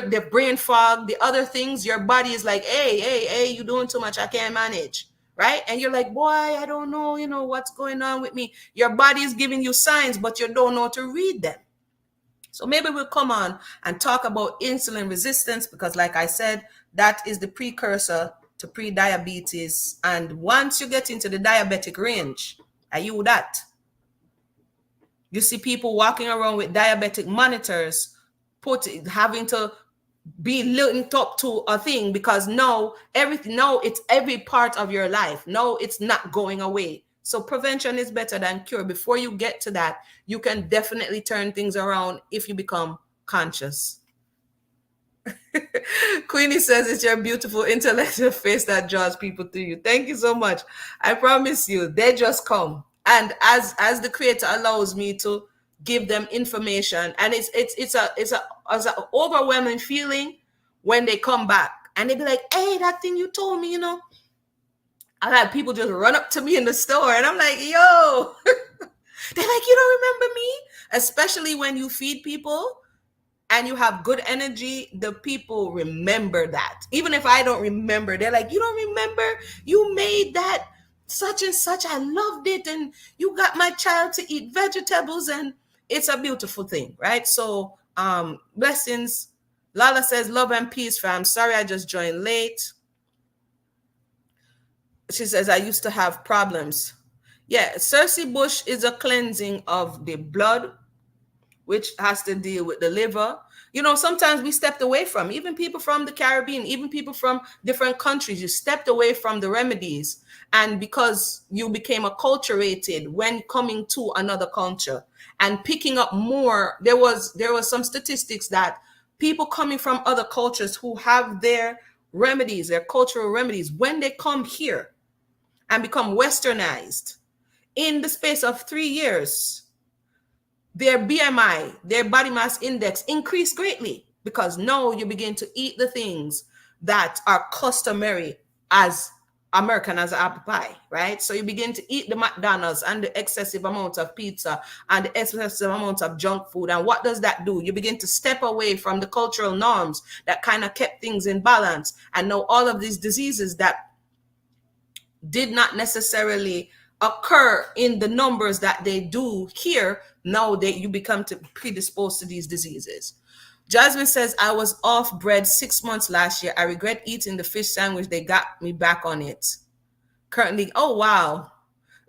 the brain fog, the other things. Your body is like, hey, you doing too much, I can't manage. Right? And you're like, boy, I don't know, what's going on with me. Your body is giving you signs, but you don't know to read them. So maybe we'll come on and talk about insulin resistance, because like I said, that is the precursor to pre-diabetes. And once you get into the diabetic range, are you that? You see people walking around with diabetic monitors, having to be linked up to a thing, because no, everything, no, it's every part of your life. No, it's not going away. So prevention is better than cure. Before you get to that, you can definitely turn things around if you become conscious. Queenie says it's your beautiful intellectual face that draws people to you. Thank you so much. I promise you, they just come. And as the creator allows me to give them information, and it's a overwhelming feeling when they come back and they be like, "Hey, that thing you told me, you know." I had people just run up to me in the store, and I'm like, "Yo." They're like, "You don't remember me?" Especially when you feed people and you have good energy, the people remember that. Even if I don't remember, they're like, "You don't remember? You made that such and such. I loved it. And you got my child to eat vegetables." And it's a beautiful thing, right? So, blessings. Lala says, "Love and peace, fam. Sorry I just joined late." She says, "I used to have problems." Yeah, Cersei Bush is a cleansing of the blood, which has to deal with the liver. You know, sometimes we stepped away from, even people from the Caribbean, even people from different countries, you stepped away from the remedies. And because you became acculturated when coming to another culture and picking up more, there was some statistics that people coming from other cultures who have their remedies, their cultural remedies, when they come here and become westernized in the space of 3 years, their BMI, their body mass index increased greatly, because now you begin to eat the things that are customary as American as apple pie, right? So you begin to eat the McDonald's and the excessive amount of pizza and the excessive amount of junk food. And what does that do? You begin to step away from the cultural norms that kind of kept things in balance. And now all of these diseases that did not necessarily occur in the numbers that they do here, now that you become to predisposed to these diseases. Jasmine says, "I was off bread 6 months last year. I regret eating the fish sandwich. They got me back on it. Currently," oh wow.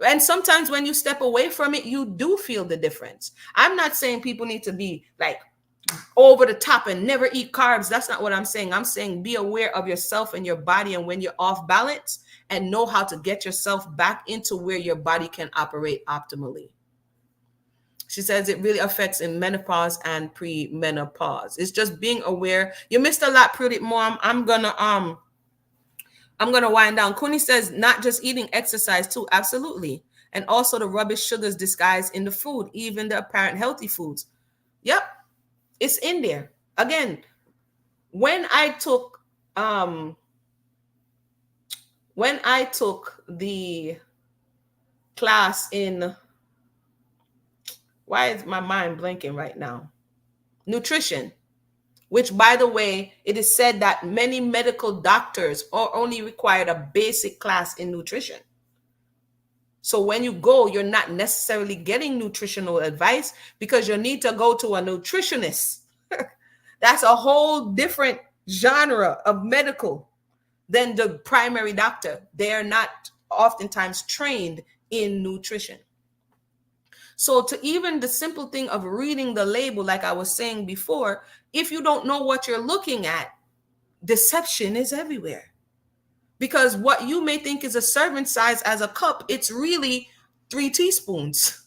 And sometimes when you step away from it, you do feel the difference. I'm not saying people need to be like over the top and never eat carbs. That's not what I'm saying. I'm saying be aware of yourself and your body, and when you're off balance, and know how to get yourself back into where your body can operate optimally. She says it really affects in menopause and pre-menopause. It's just being aware. You missed a lot, pretty mom. I'm gonna wind down. Kuni says not just eating, exercise too. Absolutely. And also the rubbish sugars disguised in the food, even the apparent healthy foods. Yep, it's in there. Again, when I took the class in, why is my mind blanking right now? Nutrition, which, by the way, it is said that many medical doctors are only required a basic class in nutrition. So when you go, you're not necessarily getting nutritional advice, because you need to go to a nutritionist. That's a whole different genre of medical than the primary doctor. They are not oftentimes trained in nutrition. So to even the simple thing of reading the label, like I was saying before, if you don't know what you're looking at, deception is everywhere. Because what you may think is a serving size as a cup, it's really 3 teaspoons.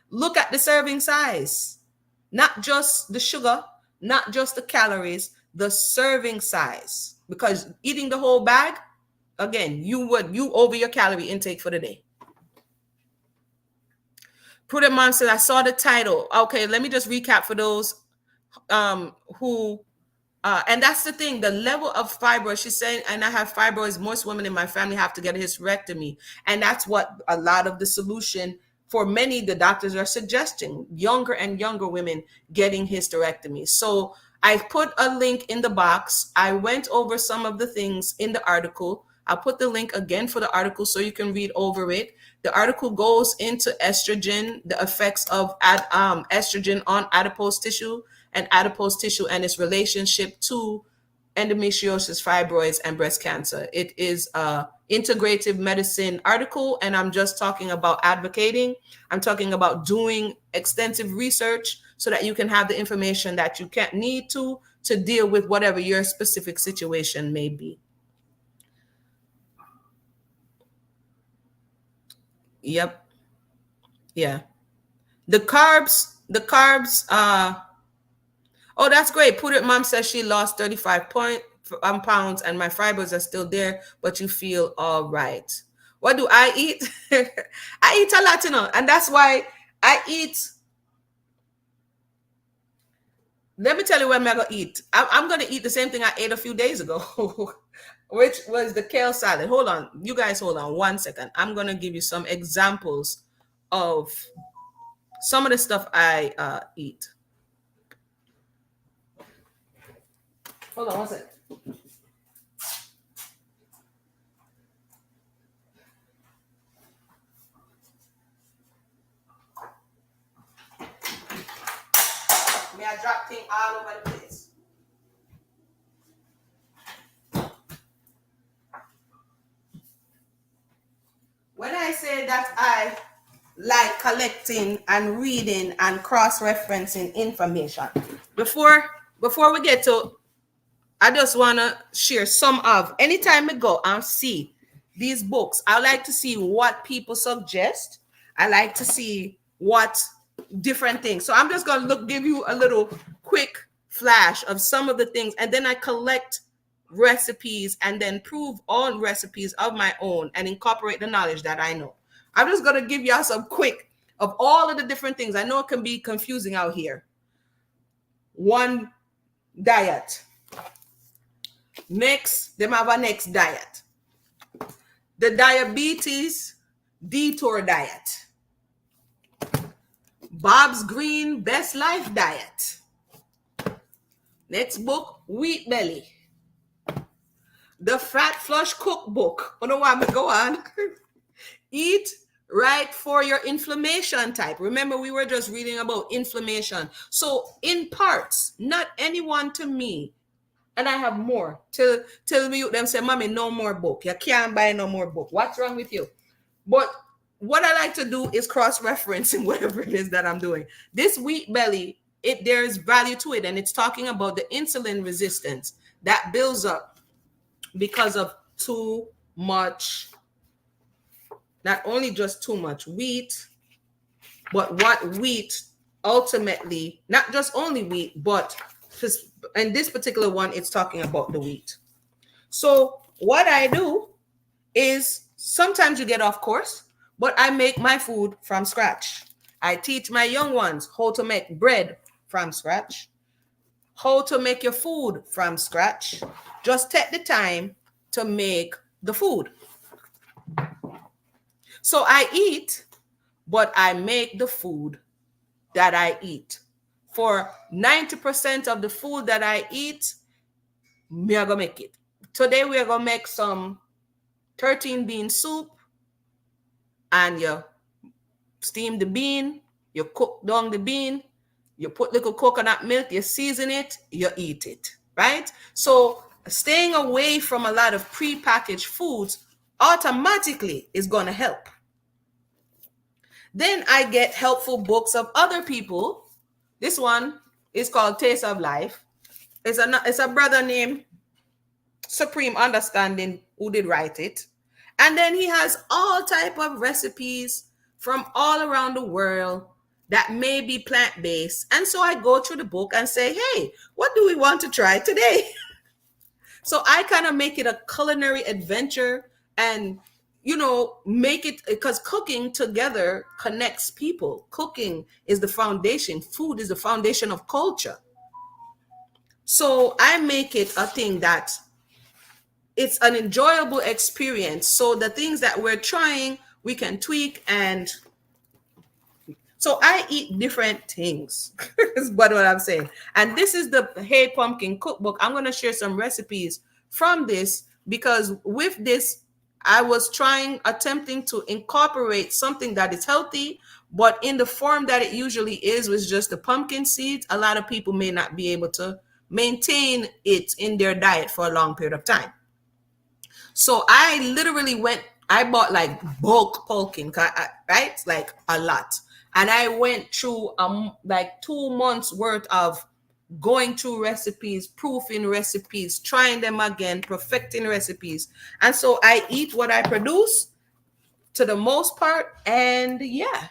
Look at the serving size, not just the sugar, not just the calories, the serving size. Because eating the whole bag, again, you over your calorie intake for the day. Prudent Mom said, "I saw the title." Okay, let me just recap for those who and that's the thing, the level of fibroids. She's saying, and I have fibroids. Most women in my family have to get a hysterectomy. And that's what a lot of the solution for many, the doctors are suggesting, younger and younger women getting hysterectomy. So I've put a link in the box. I went over some of the things in the article. I'll put the link again for the article so you can read over it. The article goes into estrogen, the effects of estrogen on adipose tissue and its relationship to endometriosis, fibroids, and breast cancer. It is a integrative medicine article, and I'm just talking about advocating. I'm talking about doing extensive research so that you can have the information that you need to to deal with whatever your specific situation may be. Yep. Yeah. The carbs, oh, that's great. Put it, mom says she lost 35 pounds and my fibers are still there, but you feel all right. What do I eat? I eat a lot, and that's why I eat. Let me tell you what I'm gonna eat. I'm gonna eat the same thing I ate a few days ago, which was the kale salad. Hold on, you guys, hold on 1 second. I'm gonna give you some examples of some of the stuff I eat. Hold on 1 second. May I drop things all over the place? When I say that I like collecting and reading and cross-referencing information, before we get to, I just want to share some of, anytime I go and see these books, I like to see what people suggest. I like to see what different things. So I'm just going to give you a little quick flash of some of the things, and then I collect recipes and then prove on recipes of my own and incorporate the knowledge that I know. I'm just going to give y'all some quick of all of the different things. I know it can be confusing out here. One diet. Next, them have a next diet. The diabetes detour diet. Bob's Green Best Life diet. Next book, Wheat Belly. The Fat Flush Cookbook. I don't know why I'm going to go on. Eat right for your inflammation type. Remember, we were just reading about inflammation. So in parts, not anyone to me, and I have more. Tell me, them say, mommy, no more book. You can't buy no more book. What's wrong with you? But what I like to do is cross-referencing whatever it is that I'm doing. This Wheat Belly, there's value to it, and it's talking about the insulin resistance that builds up because of too much, not only just too much wheat, but what wheat ultimately, not just only wheat, but in this particular one, it's talking about the wheat. So what I do is sometimes you get off course, but I make my food from scratch. I teach my young ones how to make bread from scratch, how to make your food from scratch. Just take the time to make the food. So I eat, but I make the food that I eat. For 90% of the food that I eat, me are gonna make it. Today we are gonna make some 13 bean soup, and you steam the bean, you cook down the bean, you put little coconut milk, you season it, you eat it, right? So staying away from a lot of prepackaged foods automatically is gonna help. Then I get helpful books of other people. This one is called Taste of Life. It's a brother named Supreme Understanding who did write it. And then he has all type of recipes from all around the world that may be plant-based. And so I go through the book and say, hey, what do we want to try today? So I kind of make it a culinary adventure and, make it, because cooking together connects people. Cooking is the foundation. Food is the foundation of culture. So I make it a thing that it's an enjoyable experience. So the things that we're trying, we can tweak. And so I eat different things, is what I'm saying. And this is the Hey Pumpkin Cookbook. I'm going to share some recipes from this, because with this, I was attempting to incorporate something that is healthy, but in the form that it usually is, with just the pumpkin seeds. A lot of people may not be able to maintain it in their diet for a long period of time. So I literally I bought like bulk pumpkin, right? Like a lot. And I went through like 2 months worth of going through recipes, proofing recipes, trying them again, perfecting recipes. And so I eat what I produce to the most part. And yeah,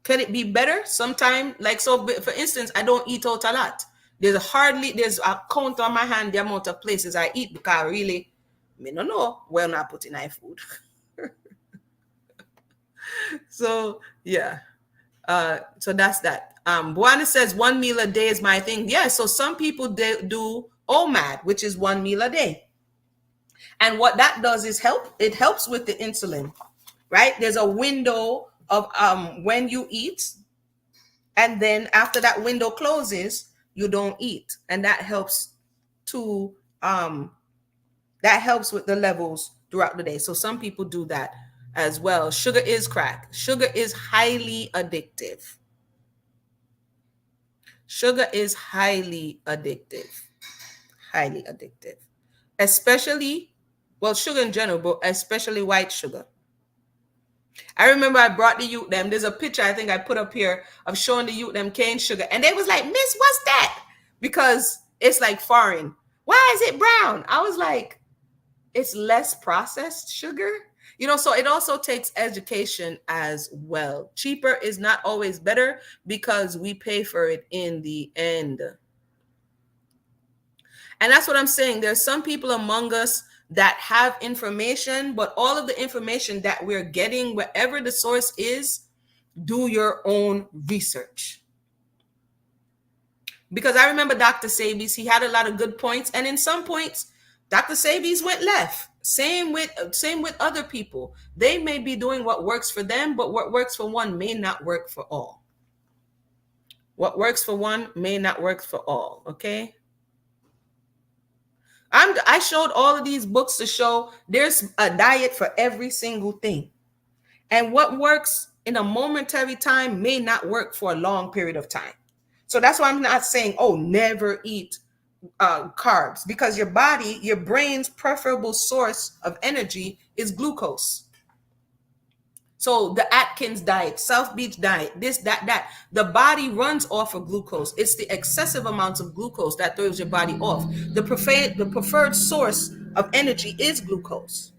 can it be better? Sometime, like, so for instance, I don't eat out a lot. There's a count on my hand the amount of places I eat because I really, me no know where not putting my food. So yeah. So that's that. Buana says 1 meal a day is my thing. Yeah, so some people do OMAD, which is 1 meal a day. And what that does is it helps with the insulin, right? There's a window of when you eat, and then after that window closes, you don't eat. And to um that helps with the levels throughout the day. So some people do that as well. Sugar is crack. Sugar is highly addictive. Sugar is highly addictive. Highly addictive. Especially, well, sugar in general, but especially white sugar. I remember I brought the youth them. There's a picture I think I put up here of showing the youth them cane sugar. And they was like, Miss, what's that? Because it's like foreign. Why is it brown? I was like, it's less processed sugar. So it also takes education as well. Cheaper is not always better because we pay for it in the end. And that's what I'm saying. There's some people among us that have information, but all of the information that we're getting, wherever the source is, do your own research. Because I remember Dr. Sabies, he had a lot of good points, and in some points, Dr. Sabies went left. Same with other people. They may be doing what works for them, but what works for one may not work for all. What works for one may not work for all. Okay. I showed all of these books to show there's a diet for every single thing. And what works in a momentary time may not work for a long period of time. So that's why I'm not saying, oh, never eat carbs, because your brain's preferable source of energy is glucose. So the Atkins diet, South Beach diet, this, that, the body runs off of glucose. It's the excessive amounts of glucose that throws your body off. The preferred source of energy is glucose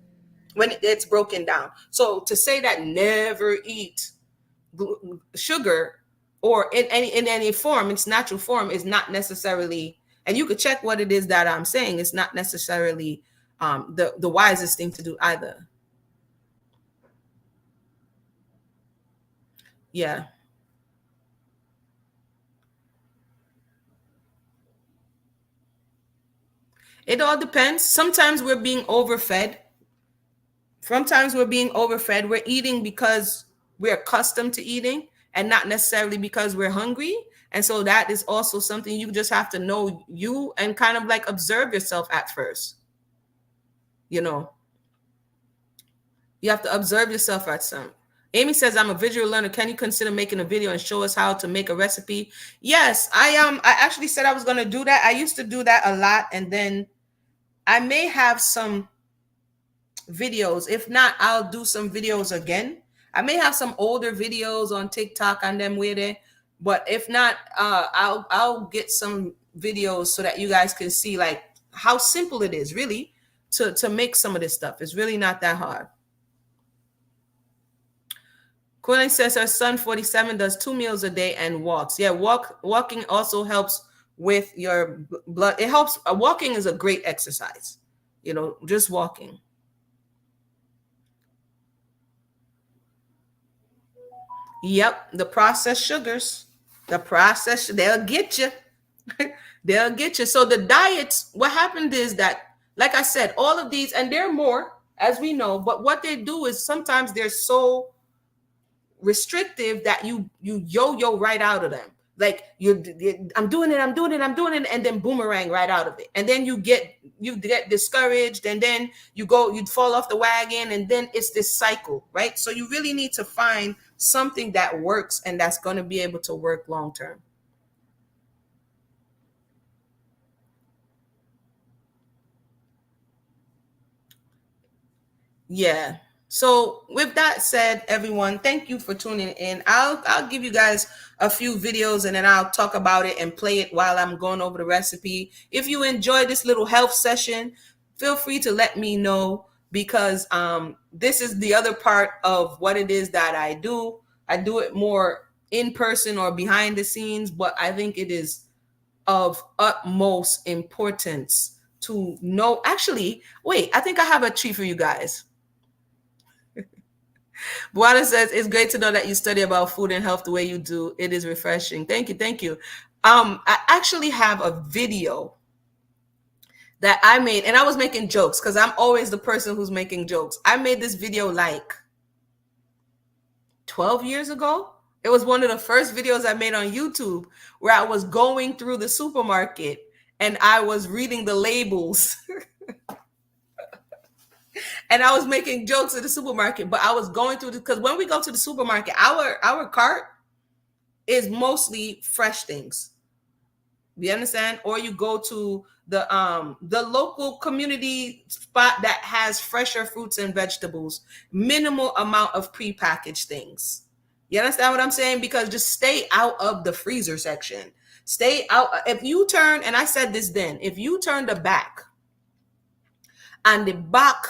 when it's broken down. So to say that never eat sugar or in any form, its natural form, is not necessarily, and you could check what it is that I'm saying, it's not necessarily the wisest thing to do either. Yeah. It all depends. Sometimes we're being overfed. Sometimes we're being overfed. We're eating because we're accustomed to eating and not necessarily because we're hungry. And so that is also something you just have to know you and kind of like observe yourself at first. You know, you have to observe yourself at some. Amy says, I'm a visual learner. Can you consider making a video and show us how to make a recipe? Yes, I actually said I was going to do that. I used to do that a lot. And then I may have some videos. If not, I'll do some videos again. I may have some older videos on TikTok and them with it, but if not, I'll get some videos so that you guys can see like how simple it is really to make some of this stuff. It's really not that hard. Quillen says her son 47 does 2 meals a day and walks. Yeah, walking also helps with your blood. It helps. Walking is a great exercise. Just walking. Yep, the processed sugars. They'll get you. They'll get you. So the diets, what happened is that, like I said, all of these, and there are more, as we know, but what they do is sometimes they're so restrictive that you yo-yo right out of them. Like I'm doing it, and then boomerang right out of it. And then you get discouraged, and then you'd fall off the wagon, and then it's this cycle, right? So you really need to find something that works and that's going to be able to work long term. Yeah. So with that said, everyone, thank you for tuning in. I'll give you guys a few videos and then I'll talk about it and play it while I'm going over the recipe. If you enjoy this little health session, feel free to let me know, because this is the other part of what it is that I do. I do it more in person or behind the scenes, but I think it is of utmost importance to know. Actually, wait, I think I have a treat for you guys. Buana says, it's great to know that you study about food and health the way you do. It is refreshing. Thank you. Thank you. I actually have a video that I made, and I was making jokes because I'm always the person who's making jokes. I made this video like 12 years ago. It was one of the first videos I made on YouTube where I was going through the supermarket and I was reading the labels and I was making jokes at the supermarket, but I was going through because when we go to the supermarket, our cart is mostly fresh things. You understand? Or you go to the local community spot that has fresher fruits and vegetables, minimal amount of prepackaged things. You understand what I'm saying? Because just stay out of the freezer section. Stay out. If you turn, and I said this then, if you turn the back and the back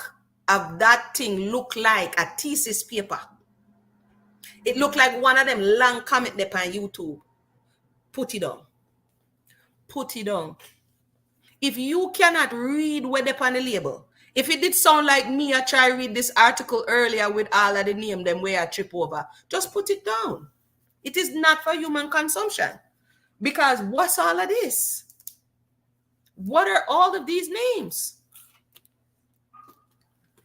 of that thing look like a thesis paper, it look like one of them long comment there on YouTube, put it on. Put it on. If you cannot read what they on the label, if it did sound like me, I try read this article earlier with all of the name them where I trip over, just put it down. It is not for human consumption. Because what's all of this? What are all of these names?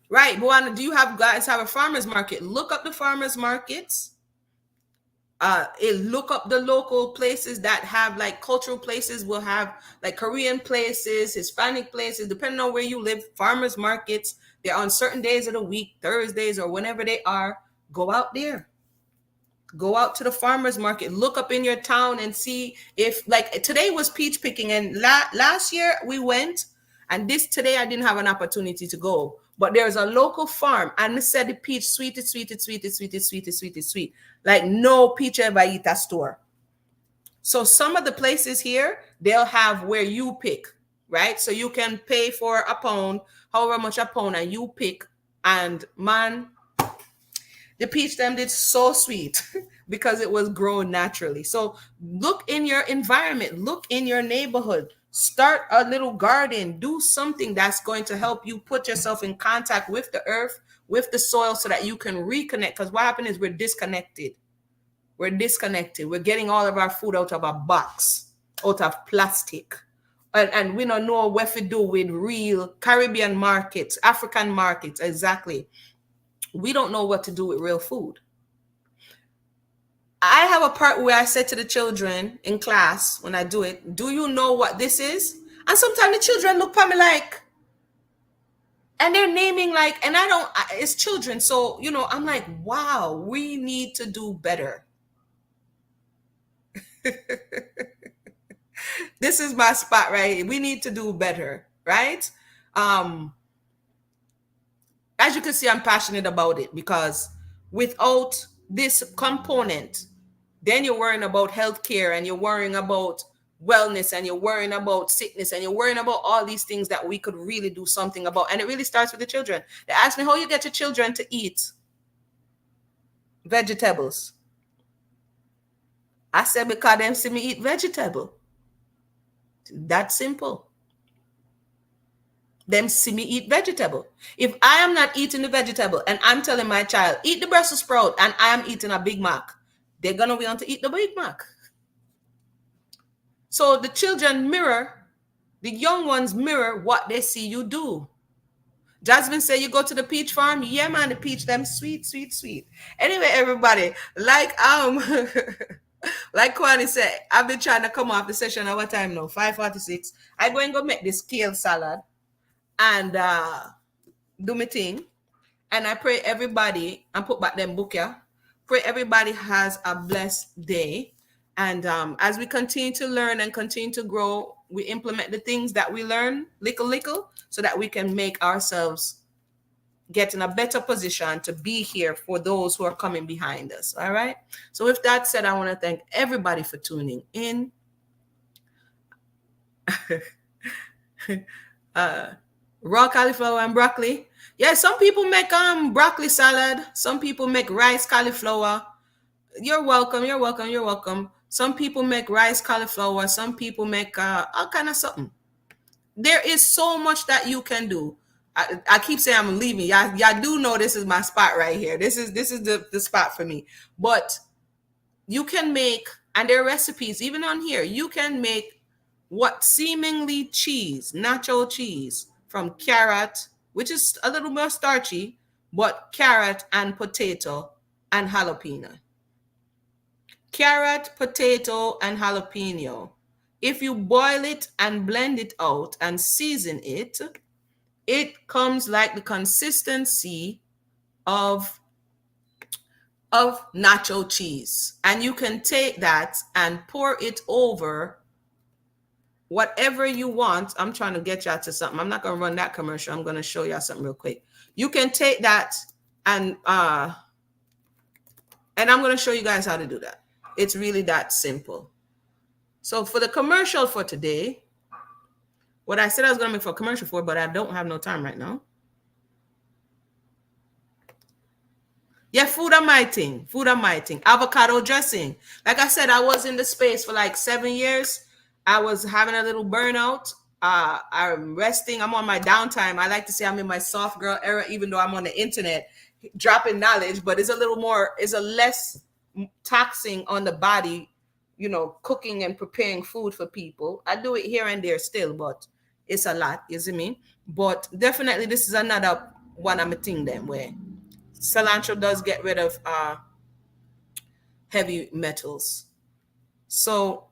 Right, Buana, do you guys have a farmer's market? Look up the farmer's markets. Look up the local places that have like cultural places, will have like Korean places, Hispanic places, depending on where you live. Farmers markets, they're on certain days of the week, Thursdays or whenever they are. Go out there. Go out to the farmers market. Look up in your town and see if, like, today was peach picking, and last year we went, and today I didn't have an opportunity to go. But there's a local farm, and they said the peach sweet, sweet. Like no peach ever eat a store. So some of the places here, they'll have where you pick, right? So you can pay for a pound, however much a pound, and you pick. And man, the peach them did so sweet because it was grown naturally. So look in your environment, look in your neighborhood, start a little garden, do something that's going to help you put yourself in contact with the earth, with the soil, so that you can reconnect. Because what happens is we're disconnected. We're disconnected. We're getting all of our food out of a box, out of plastic. And we don't know what to do with real Caribbean markets, African markets, exactly. We don't know what to do with real food. I have a part where I said to the children in class when I do it, do you know what this is? And sometimes the children look at me like, and they're naming like, and it's children. So, I'm like, wow, we need to do better. This is my spot right here. We need to do better, right? As you can see, I'm passionate about it, because without this component, then you're worrying about healthcare, and you're worrying about wellness, and you're worrying about sickness, and you're worrying about all these things that we could really do something about. And it really starts with the children. They ask me how you get your children to eat vegetables. I said, because them see me eat vegetable. That simple. Them see me eat vegetable. If I am not eating the vegetable and I'm telling my child, eat the Brussels sprout, and I am eating a Big Mac, they're going to want to eat the Big Mac. So the children mirror, the young ones mirror what they see you do. Jasmine said, you go to the peach farm? Yeah, man, the peach, them sweet. Anyway, everybody, like like Kwani said, I've been trying to come off the session at what time now? 5:46. I'm going to go make this kale salad and do my thing. And I pray everybody, and put back them book, yeah. Pray everybody has a blessed day. And as we continue to learn and continue to grow, we implement the things that we learn little, so that we can make ourselves get in a better position to be here for those who are coming behind us. All right. So with that said, I want to thank everybody for tuning in. Raw cauliflower and broccoli. Yeah, some people make broccoli salad. Some people make rice cauliflower. You're welcome. You're welcome. You're welcome. Some people make rice cauliflower. Some people make all kind of something. There is so much that you can do. I keep saying I'm leaving. Y'all do know this is my spot right here. This is the spot for me. But you can make, and there are recipes even on here. You can make what seemingly cheese, nacho cheese from carrot, which is a little more starchy, but carrot and potato and jalapeno. Carrot, potato, and jalapeno. If you boil it and blend it out and season it, it comes like the consistency of nacho cheese. And you can take that and pour it over whatever you want. I'm trying to get y'all to something. I'm not going to run that commercial. I'm going to show y'all something real quick. You can take that and I'm going to show you guys how to do that. It's really that simple. So for the commercial for today, what I said I was going to make for a commercial for, but I don't have no time right now. Yeah, food are my thing. Food are my thing. Avocado dressing. Like I said, I was in the space for like 7 years. I was having a little burnout. I'm resting. I'm on my downtime. I like to say I'm in my soft girl era, even though I'm on the internet dropping knowledge, but it's a less taxing on the body, you know, cooking and preparing food for people. I do it here and there still, but it's a lot, you see me? But definitely this is another one I'm a thing then where cilantro does get rid of heavy metals. So,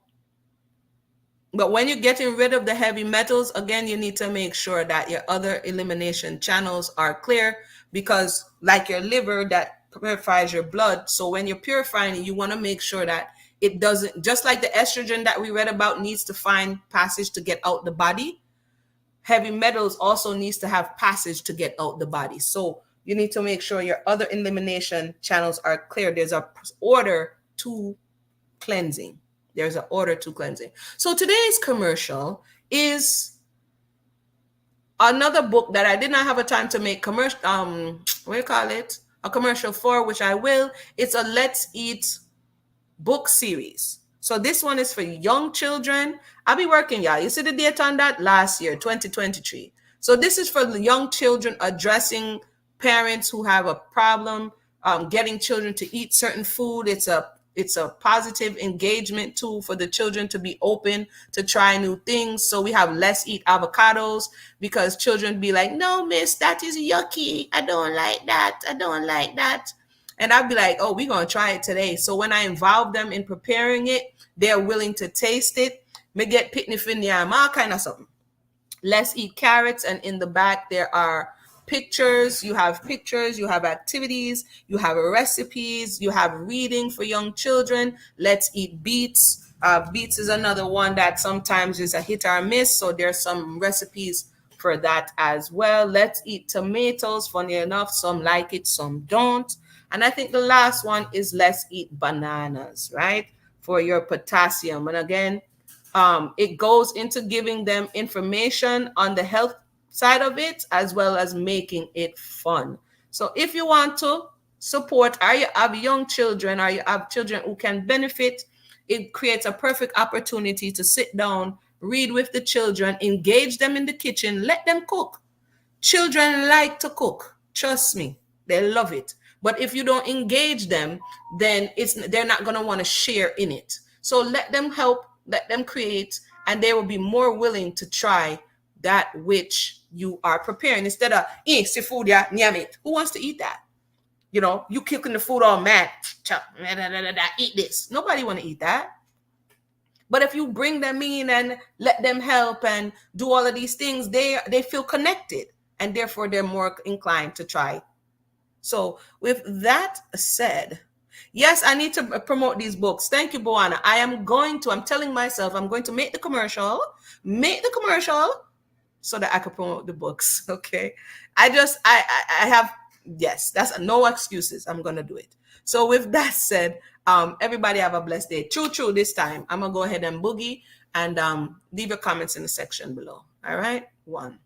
but when you're getting rid of the heavy metals, again, you need to make sure that your other elimination channels are clear, because like your liver that purifies your blood. So when you're purifying it, you want to make sure that it doesn't, just like the estrogen that we read about needs to find passage to get out the body, heavy metals also needs to have passage to get out the body. So you need to make sure your other elimination channels are clear. There's a order to cleansing. There's an order to cleansing. So today's commercial is another book that I did not have a time to make commercial, what do you call it? A commercial for, which I will. It's a Let's Eat book series. So this one is for young children. I'll be working, y'all. You see the date on that? Last year, 2023. So this is for the young children, addressing parents who have a problem getting children to eat certain food. It's a positive engagement tool for the children to be open to try new things. So we have Let's Eat Avocados, because children be like, no, miss, that is yucky. I don't like that. I don't like that. And I'd be like, oh, we're going to try it today. So when I involve them in preparing it, they're willing to taste it. Me get pitney finyam, all kind of something. Let's Eat Carrots. And in the back, there are pictures. You have activities, you have recipes, you have reading for young children. Let's Eat Beets. Beets is another one that sometimes is a hit or miss. So there's some recipes for that as well. Let's Eat Tomatoes. Funny enough, some like it, some don't. And I think the last one is Let's Eat Bananas, right? For your potassium. And again, it goes into giving them information on the health side of it, as well as making it fun. So if you want to support, or you have young children, or you have children who can benefit, it creates a perfect opportunity to sit down, read with the children, engage them in the kitchen, let them cook. Children like to cook. Trust me, they love it. But if you don't engage them, then they're not going to want to share in it. So let them help, let them create, and they will be more willing to try that which you are preparing, instead of seafood, yeah, nyam it. Who wants to eat that? You know, you cooking the food all mad, eat this. Nobody want to eat that. But if you bring them in and let them help and do all of these things, they feel connected, and therefore they're more inclined to try. So with that said, yes, I need to promote these books. Thank you, Boana. I'm telling myself I'm going to make the commercial, so that I could promote the books. Okay. I have, yes, that's no excuses. I'm going to do it. So with that said, everybody have a blessed day. True, this time. I'm going to go ahead and boogie and leave your comments in the section below. All right. One.